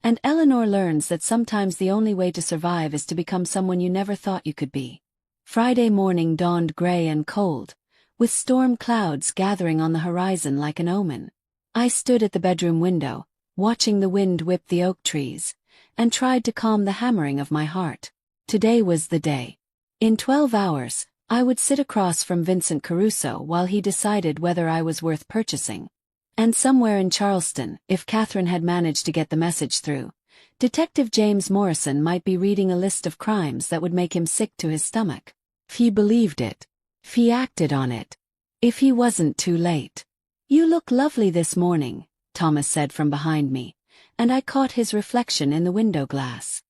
and Eleanor learns that sometimes the only way to survive is to become someone you never thought you could be. Friday morning dawned gray and cold, with storm clouds gathering on the horizon like an omen. I stood at the bedroom window, watching the wind whip the oak trees, and tried to calm the hammering of my heart. Today was the day. In 12 hours, I would sit across from Vincent Caruso while he decided whether I was worth purchasing. And somewhere in Charleston, if Catherine had managed to get the message through, Detective James Morrison might be reading a list of crimes that would make him sick to his stomach. If he believed it. If he acted on it. If he wasn't too late. You look lovely this morning, Thomas said from behind me, and I caught his reflection in the window glass.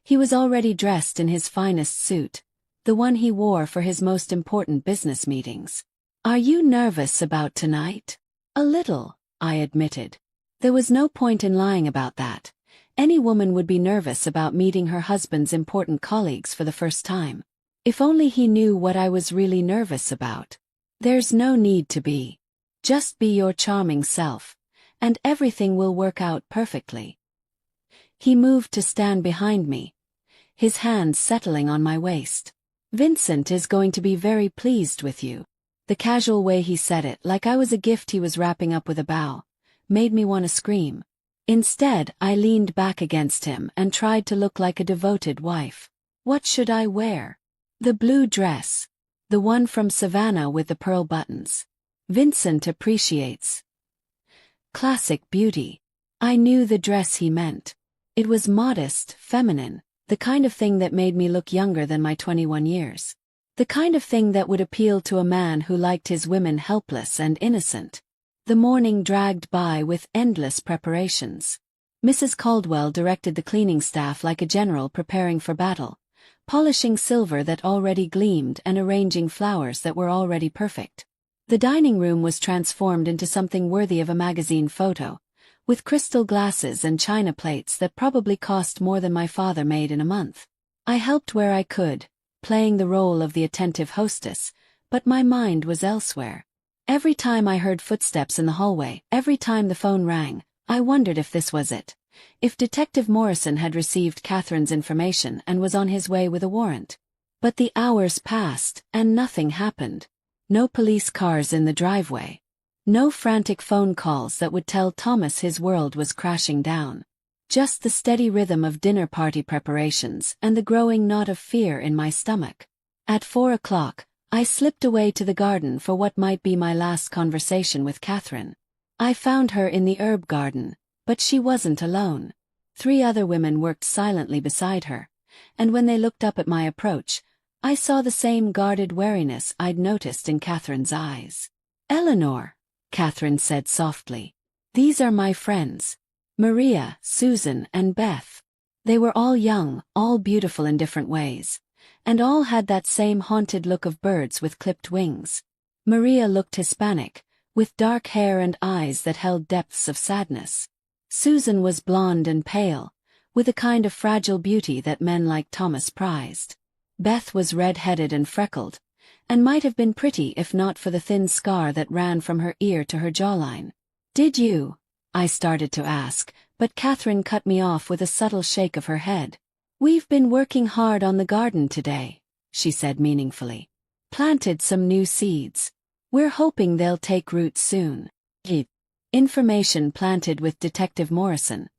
He was already dressed in his finest suit, the one he wore for his most important business meetings. Are you nervous about tonight? A little, I admitted. There was no point in lying about that. Any woman would be nervous about meeting her husband's important colleagues for the first time. If only he knew what I was really nervous about. There's no need to be. Just be your charming self, and everything will work out perfectly. He moved to stand behind me, his hands settling on my waist. Vincent is going to be very pleased with you. The casual way he said it, like I was a gift he was wrapping up with a bow, made me want to scream. Instead, I leaned back against him and tried to look like a devoted wife. What should I wear? The blue dress. The one from Savannah with the pearl buttons. Vincent appreciates classic beauty. I knew the dress he meant. It was modest, feminine, the kind of thing that made me look younger than my 21 years. The kind of thing that would appeal to a man who liked his women helpless and innocent. The morning dragged by with endless preparations. Mrs. Caldwell directed the cleaning staff like a general preparing for battle, polishing silver that already gleamed and arranging flowers that were already perfect. The dining room was transformed into something worthy of a magazine photo, with crystal glasses and china plates that probably cost more than my father made in a month. I helped where I could, playing the role of the attentive hostess, but my mind was elsewhere. Every time I heard footsteps in the hallway, every time the phone rang, I wondered if this was it. If Detective Morrison had received Catherine's information and was on his way with a warrant. But the hours passed, and nothing happened. No police cars in the driveway. No frantic phone calls that would tell Thomas his world was crashing down. Just the steady rhythm of dinner party preparations and the growing knot of fear in my stomach. At 4 o'clock, I slipped away to the garden for what might be my last conversation with Catherine. I found her in the herb garden, but she wasn't alone. 3 other women worked silently beside her, and when they looked up at my approach, I saw the same guarded wariness I'd noticed in Catherine's eyes. "Eleanor," Catherine said softly. "These are my friends. Maria, Susan, and Beth." They were all young, all beautiful in different ways, and all had that same haunted look of birds with clipped wings. Maria looked Hispanic, with dark hair and eyes that held depths of sadness. Susan was blonde and pale, with a kind of fragile beauty that men like Thomas prized. Beth was red-headed and freckled, and might have been pretty if not for the thin scar that ran from her ear to her jawline. "Did you?" I started to ask, but Catherine cut me off with a subtle shake of her head. "We've been working hard on the garden today," she said meaningfully. "Planted some new seeds. We're hoping they'll take root soon." Information planted with Detective Morrison,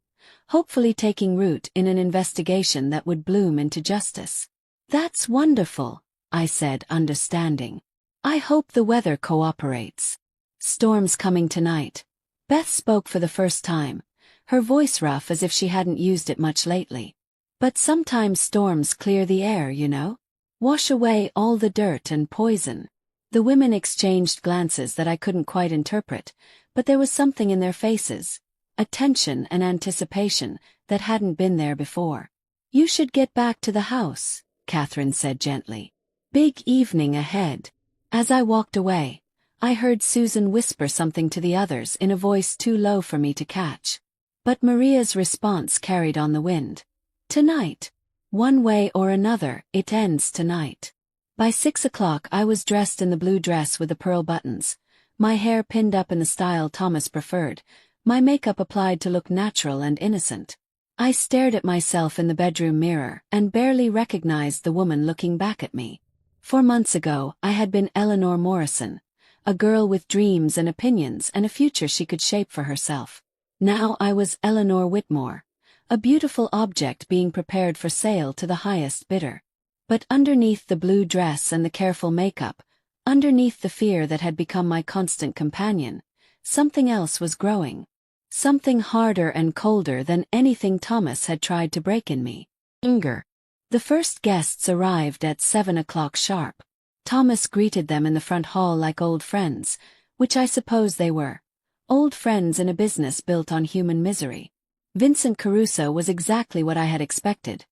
hopefully taking root in an investigation that would bloom into justice. "That's wonderful," I said, understanding. "I hope the weather cooperates." "Storm's coming tonight." Beth spoke for the first time, her voice rough as if she hadn't used it much lately. "But sometimes storms clear the air, you know? Wash away all the dirt and poison." The women exchanged glances that I couldn't quite interpret, but there was something in their faces, a tension and anticipation that hadn't been there before. "You should get back to the house," Catherine said gently. "Big evening ahead." As I walked away, I heard Susan whisper something to the others in a voice too low for me to catch. But Maria's response carried on the wind. "Tonight. One way or another, it ends tonight." By 6 o'clock I was dressed in the blue dress with the pearl buttons, my hair pinned up in the style Thomas preferred, my makeup applied to look natural and innocent. I stared at myself in the bedroom mirror and barely recognized the woman looking back at me. 4 months ago, I had been Eleanor Morrison, a girl with dreams and opinions and a future she could shape for herself. Now I was Eleanor Whitmore, a beautiful object being prepared for sale to the highest bidder. But underneath the blue dress and the careful makeup, underneath the fear that had become my constant companion, something else was growing. Something harder and colder than anything Thomas had tried to break in me. Anger. The first guests arrived at 7 o'clock sharp. Thomas greeted them in the front hall like old friends, which I suppose they were. Old friends in a business built on human misery. Vincent Caruso was exactly what I had expected.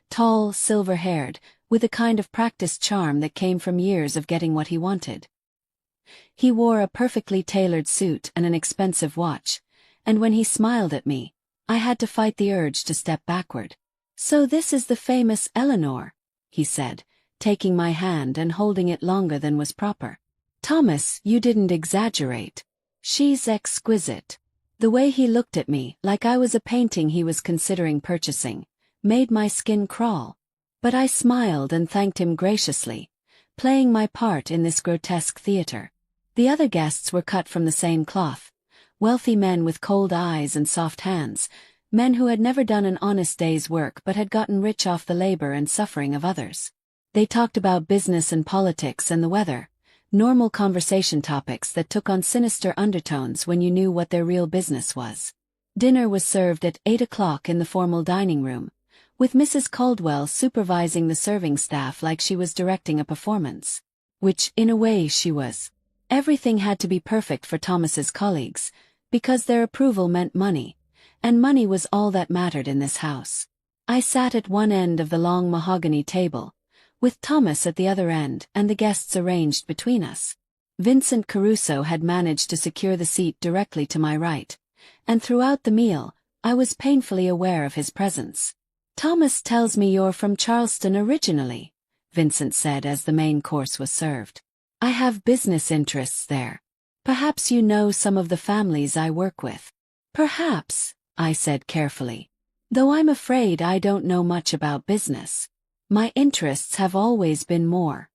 Tall, silver-haired, with a kind of practiced charm that came from years of getting what he wanted. He wore a perfectly tailored suit and an expensive watch, and when he smiled at me, I had to fight the urge to step backward. "So this is the famous Eleanor," he said, taking my hand and holding it longer than was proper. "Thomas, you didn't exaggerate. She's exquisite." The way he looked at me, like I was a painting he was considering purchasing, made my skin crawl. But I smiled and thanked him graciously, playing my part in this grotesque theater. The other guests were cut from the same cloth. Wealthy men with cold eyes and soft hands, men who had never done an honest day's work but had gotten rich off the labor and suffering of others. They talked about business and politics and the weather, normal conversation topics that took on sinister undertones when you knew what their real business was. Dinner was served at 8 o'clock in the formal dining room, with Mrs. Caldwell supervising the serving staff like she was directing a performance. Which, in a way, she was. Everything had to be perfect for Thomas's colleagues, because their approval meant money, and money was all that mattered in this house. I sat at one end of the long mahogany table, with Thomas at the other end and the guests arranged between us. Vincent Caruso had managed to secure the seat directly to my right, and throughout the meal, I was painfully aware of his presence. "Thomas tells me you're from Charleston originally," Vincent said as the main course was served. "I have business interests there. Perhaps you know some of the families I work with." "Perhaps," I said carefully. "Though I'm afraid I don't know much about business. My interests have always been more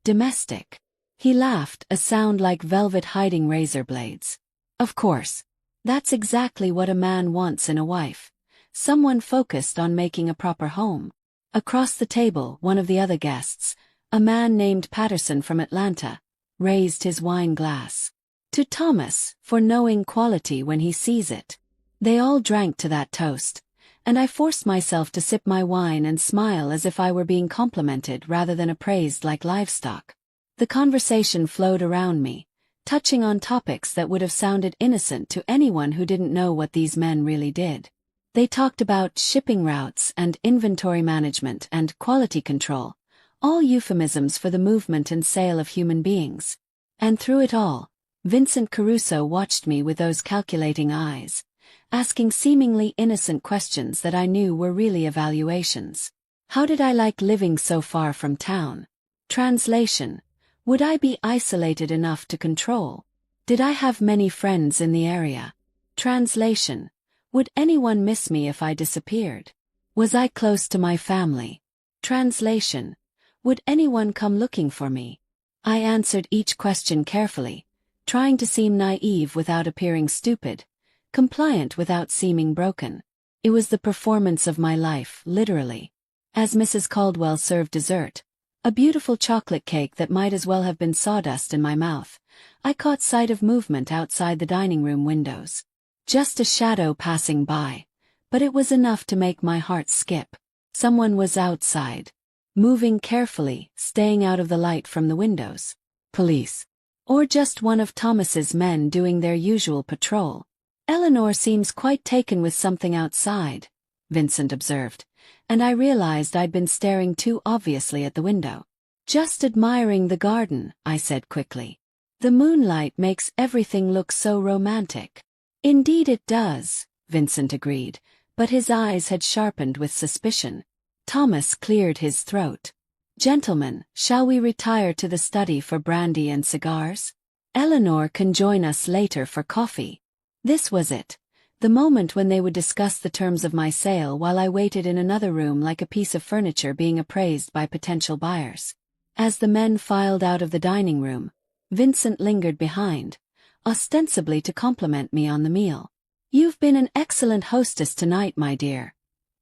domestic." He laughed, a sound like velvet hiding razor blades. "Of course. That's exactly what a man wants in a wife. Someone focused on making a proper home." Across the table, one of the other guests, a man named Patterson from Atlanta, raised his wine glass. "To Thomas, for knowing quality when he sees it." They all drank to that toast, and I forced myself to sip my wine and smile as if I were being complimented rather than appraised like livestock. The conversation flowed around me, touching on topics that would have sounded innocent to anyone who didn't know what these men really did. They talked about shipping routes and inventory management and quality control, all euphemisms for the movement and sale of human beings. And through it all, Vincent Caruso watched me with those calculating eyes, asking seemingly innocent questions that I knew were really evaluations. How did I like living so far from town? Translation: would I be isolated enough to control? Did I have many friends in the area? Translation: would anyone miss me if I disappeared? Was I close to my family? Translation: would anyone come looking for me? I answered each question carefully, trying to seem naive without appearing stupid, compliant without seeming broken. It was the performance of my life, literally. As Mrs. Caldwell served dessert, a beautiful chocolate cake that might as well have been sawdust in my mouth, I caught sight of movement outside the dining room windows. Just a shadow passing by, but it was enough to make my heart skip. Someone was outside, moving carefully, staying out of the light from the windows. Police. Or just one of Thomas's men doing their usual patrol. "Eleanor seems quite taken with something outside," Vincent observed, and I realized I'd been staring too obviously at the window. "Just admiring the garden," I said quickly. "The moonlight makes everything look so romantic." "Indeed it does," Vincent agreed, but his eyes had sharpened with suspicion. Thomas cleared his throat. "Gentlemen, shall we retire to the study for brandy and cigars? Eleanor can join us later for coffee." This was it. The moment when they would discuss the terms of my sale while I waited in another room like a piece of furniture being appraised by potential buyers. As the men filed out of the dining room, Vincent lingered behind, ostensibly to compliment me on the meal. "You've been an excellent hostess tonight, my dear,"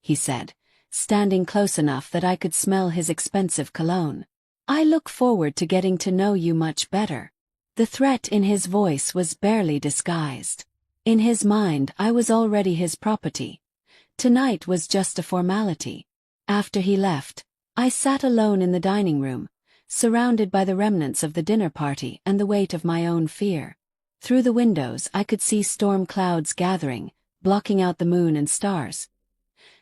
he said, standing close enough that I could smell his expensive cologne. "I look forward to getting to know you much better." The threat in his voice was barely disguised. In his mind, I was already his property. Tonight was just a formality. After he left, I sat alone in the dining room, surrounded by the remnants of the dinner party and the weight of my own fear. Through the windows I could see storm clouds gathering, blocking out the moon and stars.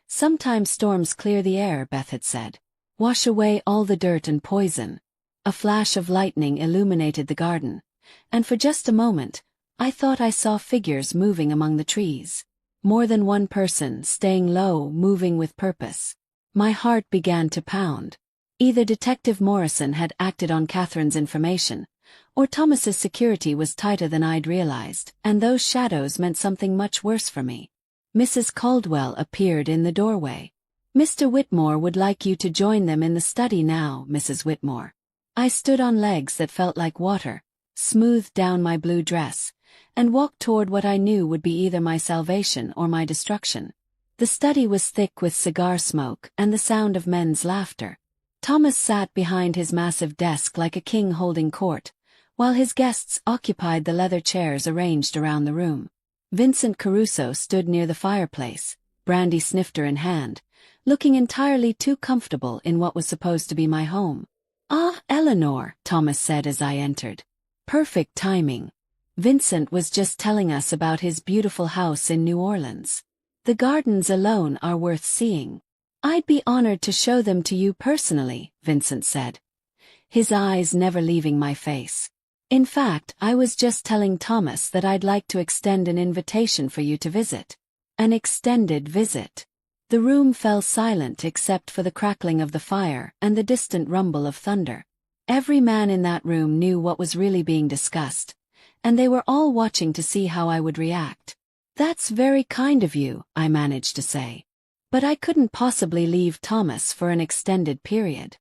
"Sometimes storms clear the air," Beth had said. "Wash away all the dirt and poison." A flash of lightning illuminated the garden, and for just a moment, I thought I saw figures moving among the trees. More than one person, staying low, moving with purpose. My heart began to pound. Either Detective Morrison had acted on Catherine's information, or Thomas's security was tighter than I'd realized, and those shadows meant something much worse for me. Mrs. Caldwell appeared in the doorway. "Mr. Whitmore would like you to join them in the study now, Mrs. Whitmore." I stood on legs that felt like water, smoothed down my blue dress, and walked toward what I knew would be either my salvation or my destruction. The study was thick with cigar smoke and the sound of men's laughter. Thomas sat behind his massive desk like a king holding court, while his guests occupied the leather chairs arranged around the room. Vincent Caruso stood near the fireplace, brandy snifter in hand, looking entirely too comfortable in what was supposed to be my home. "Ah, Eleanor," Thomas said as I entered. "Perfect timing. Vincent was just telling us about his beautiful house in New Orleans." The gardens alone are worth seeing. I'd be honored to show them to you personally, Vincent said, his eyes never leaving my face. In fact, I was just telling Thomas that I'd like to extend an invitation for you to visit. An extended visit. The room fell silent except for the crackling of the fire and the distant rumble of thunder. Every man in that room knew what was really being discussed, and they were all watching to see how I would react. That's very kind of you, I managed to say. But I couldn't possibly leave Thomas for an extended period.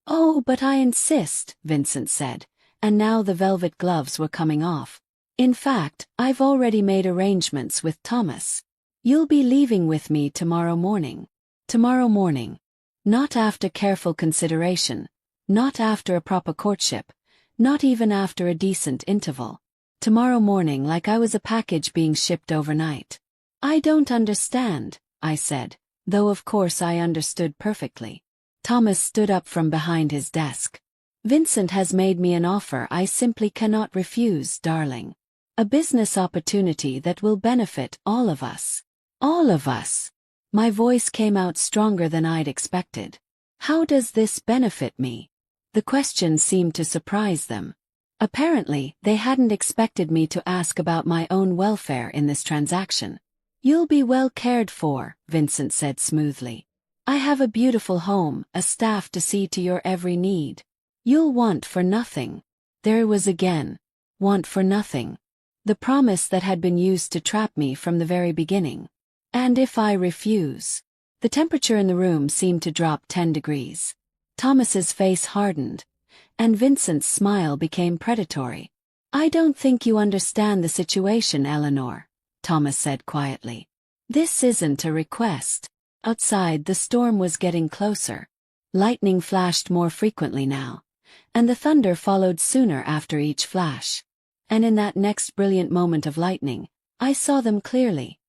Oh, but I insist, Vincent said, and now the velvet gloves were coming off. In fact, I've already made arrangements with Thomas. You'll be leaving with me tomorrow morning. Tomorrow morning. Not after careful consideration, not after a proper courtship, not even after a decent interval. Tomorrow morning, like I was a package being shipped overnight. I don't understand, I said, though of course I understood perfectly. Thomas stood up from behind his desk. Vincent has made me an offer I simply cannot refuse, darling. A business opportunity that will benefit all of us. All of us. My voice came out stronger than I'd expected. How does this benefit me? The question seemed to surprise them. Apparently, they hadn't expected me to ask about my own welfare in this transaction. You'll be well cared for, Vincent said smoothly. I have a beautiful home, a staff to see to your every need. You'll want for nothing. There it was again. Want for nothing. The promise that had been used to trap me from the very beginning. And if I refuse? The temperature in the room seemed to drop 10 degrees. Thomas's face hardened, and Vincent's smile became predatory. I don't think you understand the situation, Eleanor, Thomas said quietly. This isn't a request. Outside, the storm was getting closer. Lightning flashed more frequently now, and the thunder followed sooner after each flash. And in that next brilliant moment of lightning, I saw them clearly.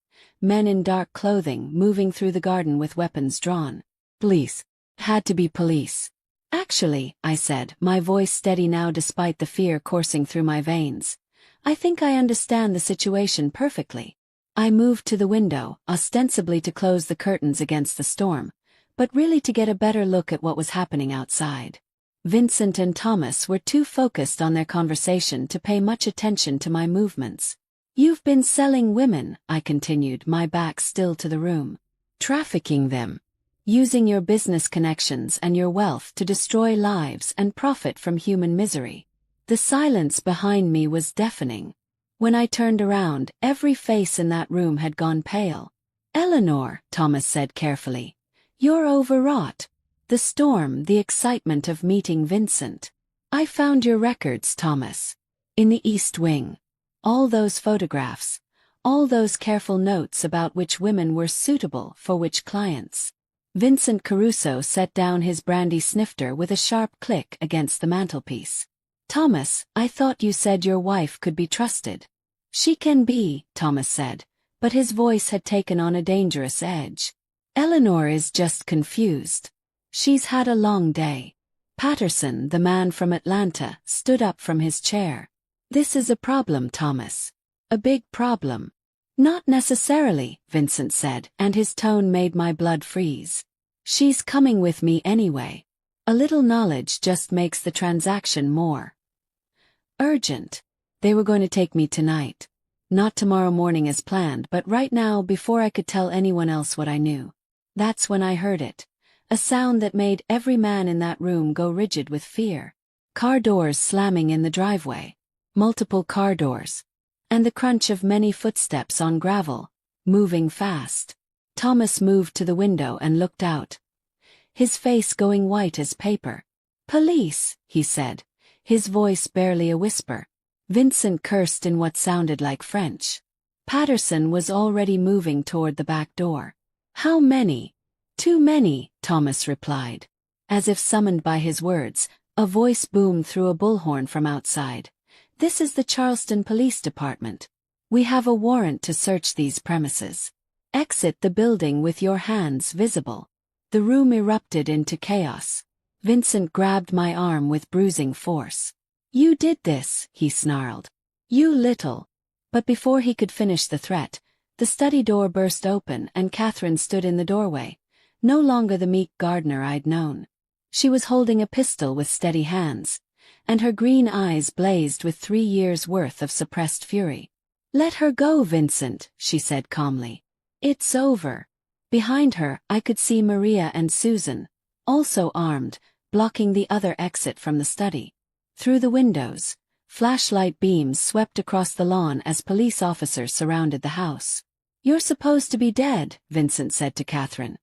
Men in dark clothing moving through the garden with weapons drawn. Police. Had to be police. Actually, I said, my voice steady now despite the fear coursing through my veins. I think I understand the situation perfectly. I moved to the window, ostensibly to close the curtains against the storm, but really to get a better look at what was happening outside. Vincent and Thomas were too focused on their conversation to pay much attention to my movements. You've been selling women, I continued, my back still to the room. Trafficking them. Using your business connections and your wealth to destroy lives and profit from human misery. The silence behind me was deafening. When I turned around, every face in that room had gone pale. Eleanor, Thomas said carefully, you're overwrought. The storm, the excitement of meeting Vincent. I found your records, Thomas. In the East Wing. All those photographs. All those careful notes about which women were suitable for which clients. Vincent Caruso set down his brandy snifter with a sharp click against the mantelpiece. Thomas, I thought you said your wife could be trusted. She can be, Thomas said, but his voice had taken on a dangerous edge. Eleanor is just confused. She's had a long day. Patterson, the man from Atlanta, stood up from his chair. This is a problem, Thomas. A big problem. Not necessarily, Vincent said, and his tone made my blood freeze. She's coming with me anyway. A little knowledge just makes the transaction more urgent. They were going to take me tonight. Not tomorrow morning as planned, but right now before I could tell anyone else what I knew. That's when I heard it. A sound that made every man in that room go rigid with fear. Car doors slamming in the driveway. Multiple car doors. And the crunch of many footsteps on gravel, moving fast. Thomas moved to the window and looked out. His face going white as paper. Police, he said, his voice barely a whisper. Vincent cursed in what sounded like French. Patterson was already moving toward the back door. How many? Too many, Thomas replied. As if summoned by his words, a voice boomed through a bullhorn from outside. This is the Charleston Police Department. We have a warrant to search these premises. Exit the building with your hands visible. The room erupted into chaos. Vincent grabbed my arm with bruising force. You did this, he snarled. You little. But before he could finish the threat, The study door burst open and Catherine stood in the doorway, no longer the meek gardener I'd known. She was holding a pistol with steady hands, and her green eyes blazed with 3 years' worth of suppressed fury. "Let her go, Vincent," she said calmly. "It's over." Behind her, I could see Maria and Susan, also armed, blocking the other exit from the study. Through the windows, flashlight beams swept across the lawn as police officers surrounded the house. "You're supposed to be dead," Vincent said to Catherine,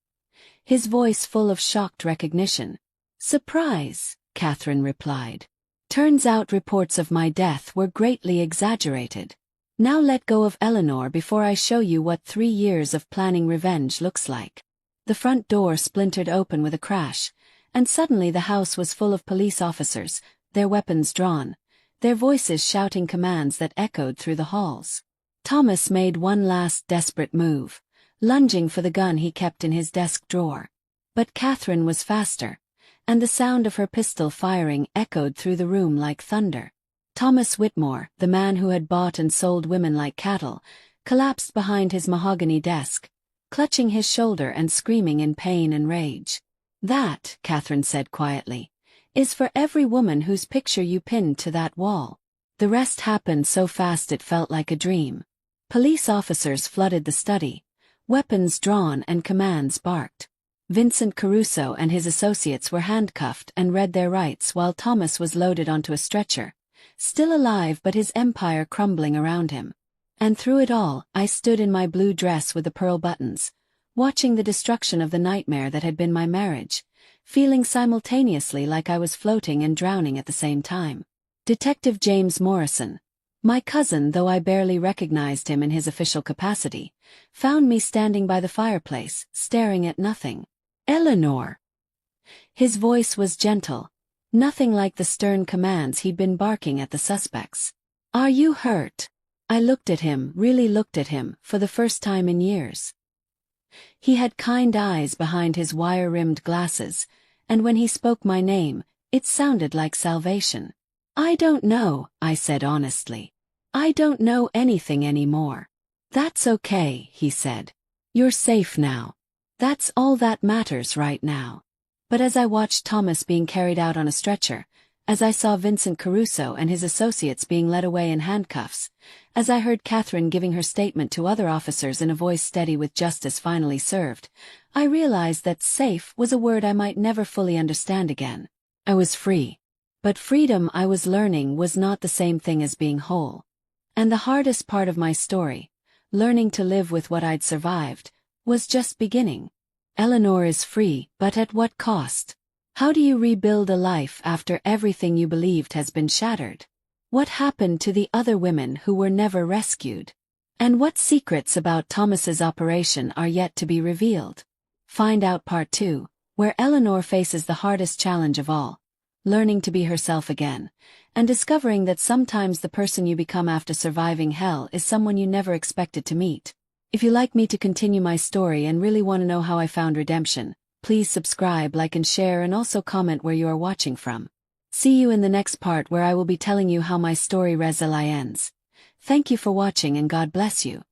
his voice full of shocked recognition. "Surprise," Catherine replied. "Turns out reports of my death were greatly exaggerated. Now let go of Eleanor before I show you what 3 years of planning revenge looks like." The front door splintered open with a crash, and suddenly the house was full of police officers, their weapons drawn, their voices shouting commands that echoed through the halls. Thomas made one last desperate move, lunging for the gun he kept in his desk drawer. But Catherine was faster, and the sound of her pistol firing echoed through the room like thunder. Thomas Whitmore, the man who had bought and sold women like cattle, collapsed behind his mahogany desk, clutching his shoulder and screaming in pain and rage. "That," Catherine said quietly, "is for every woman whose picture you pinned to that wall." The rest happened so fast it felt like a dream. Police officers flooded the study, weapons drawn and commands barked. Vincent Caruso and his associates were handcuffed and read their rights while Thomas was loaded onto a stretcher, still alive but his empire crumbling around him. And through it all, I stood in my blue dress with the pearl buttons, watching the destruction of the nightmare that had been my marriage, feeling simultaneously like I was floating and drowning at the same time. Detective James Morrison, my cousin though I barely recognized him in his official capacity, found me standing by the fireplace, staring at nothing. "Eleanor." His voice was gentle, nothing like the stern commands he'd been barking at the suspects. "Are you hurt?" I looked at him, really looked at him, for the first time in years. He had kind eyes behind his wire-rimmed glasses, and when he spoke my name, it sounded like salvation. "I don't know," I said honestly. "I don't know anything anymore." "That's okay," he said. "You're safe now. That's all that matters right now." But as I watched Thomas being carried out on a stretcher, as I saw Vincent Caruso and his associates being led away in handcuffs, as I heard Catherine giving her statement to other officers in a voice steady with justice finally served, I realized that safe was a word I might never fully understand again. I was free. But freedom, I was learning, was not the same thing as being whole. And the hardest part of my story, learning to live with what I'd survived, was just beginning. Eleanor is free, but at what cost? How do you rebuild a life after everything you believed has been shattered? What happened to the other women who were never rescued? And what secrets about Thomas's operation are yet to be revealed? Find out part 2, where Eleanor faces the hardest challenge of all, learning to be herself again, and discovering that sometimes the person you become after surviving hell is someone you never expected to meet. If you like me to continue my story and really want to know how I found redemption, please subscribe, like and share, and also comment where you are watching from. See you in the next part where I will be telling you how my story ends. Thank you for watching and God bless you.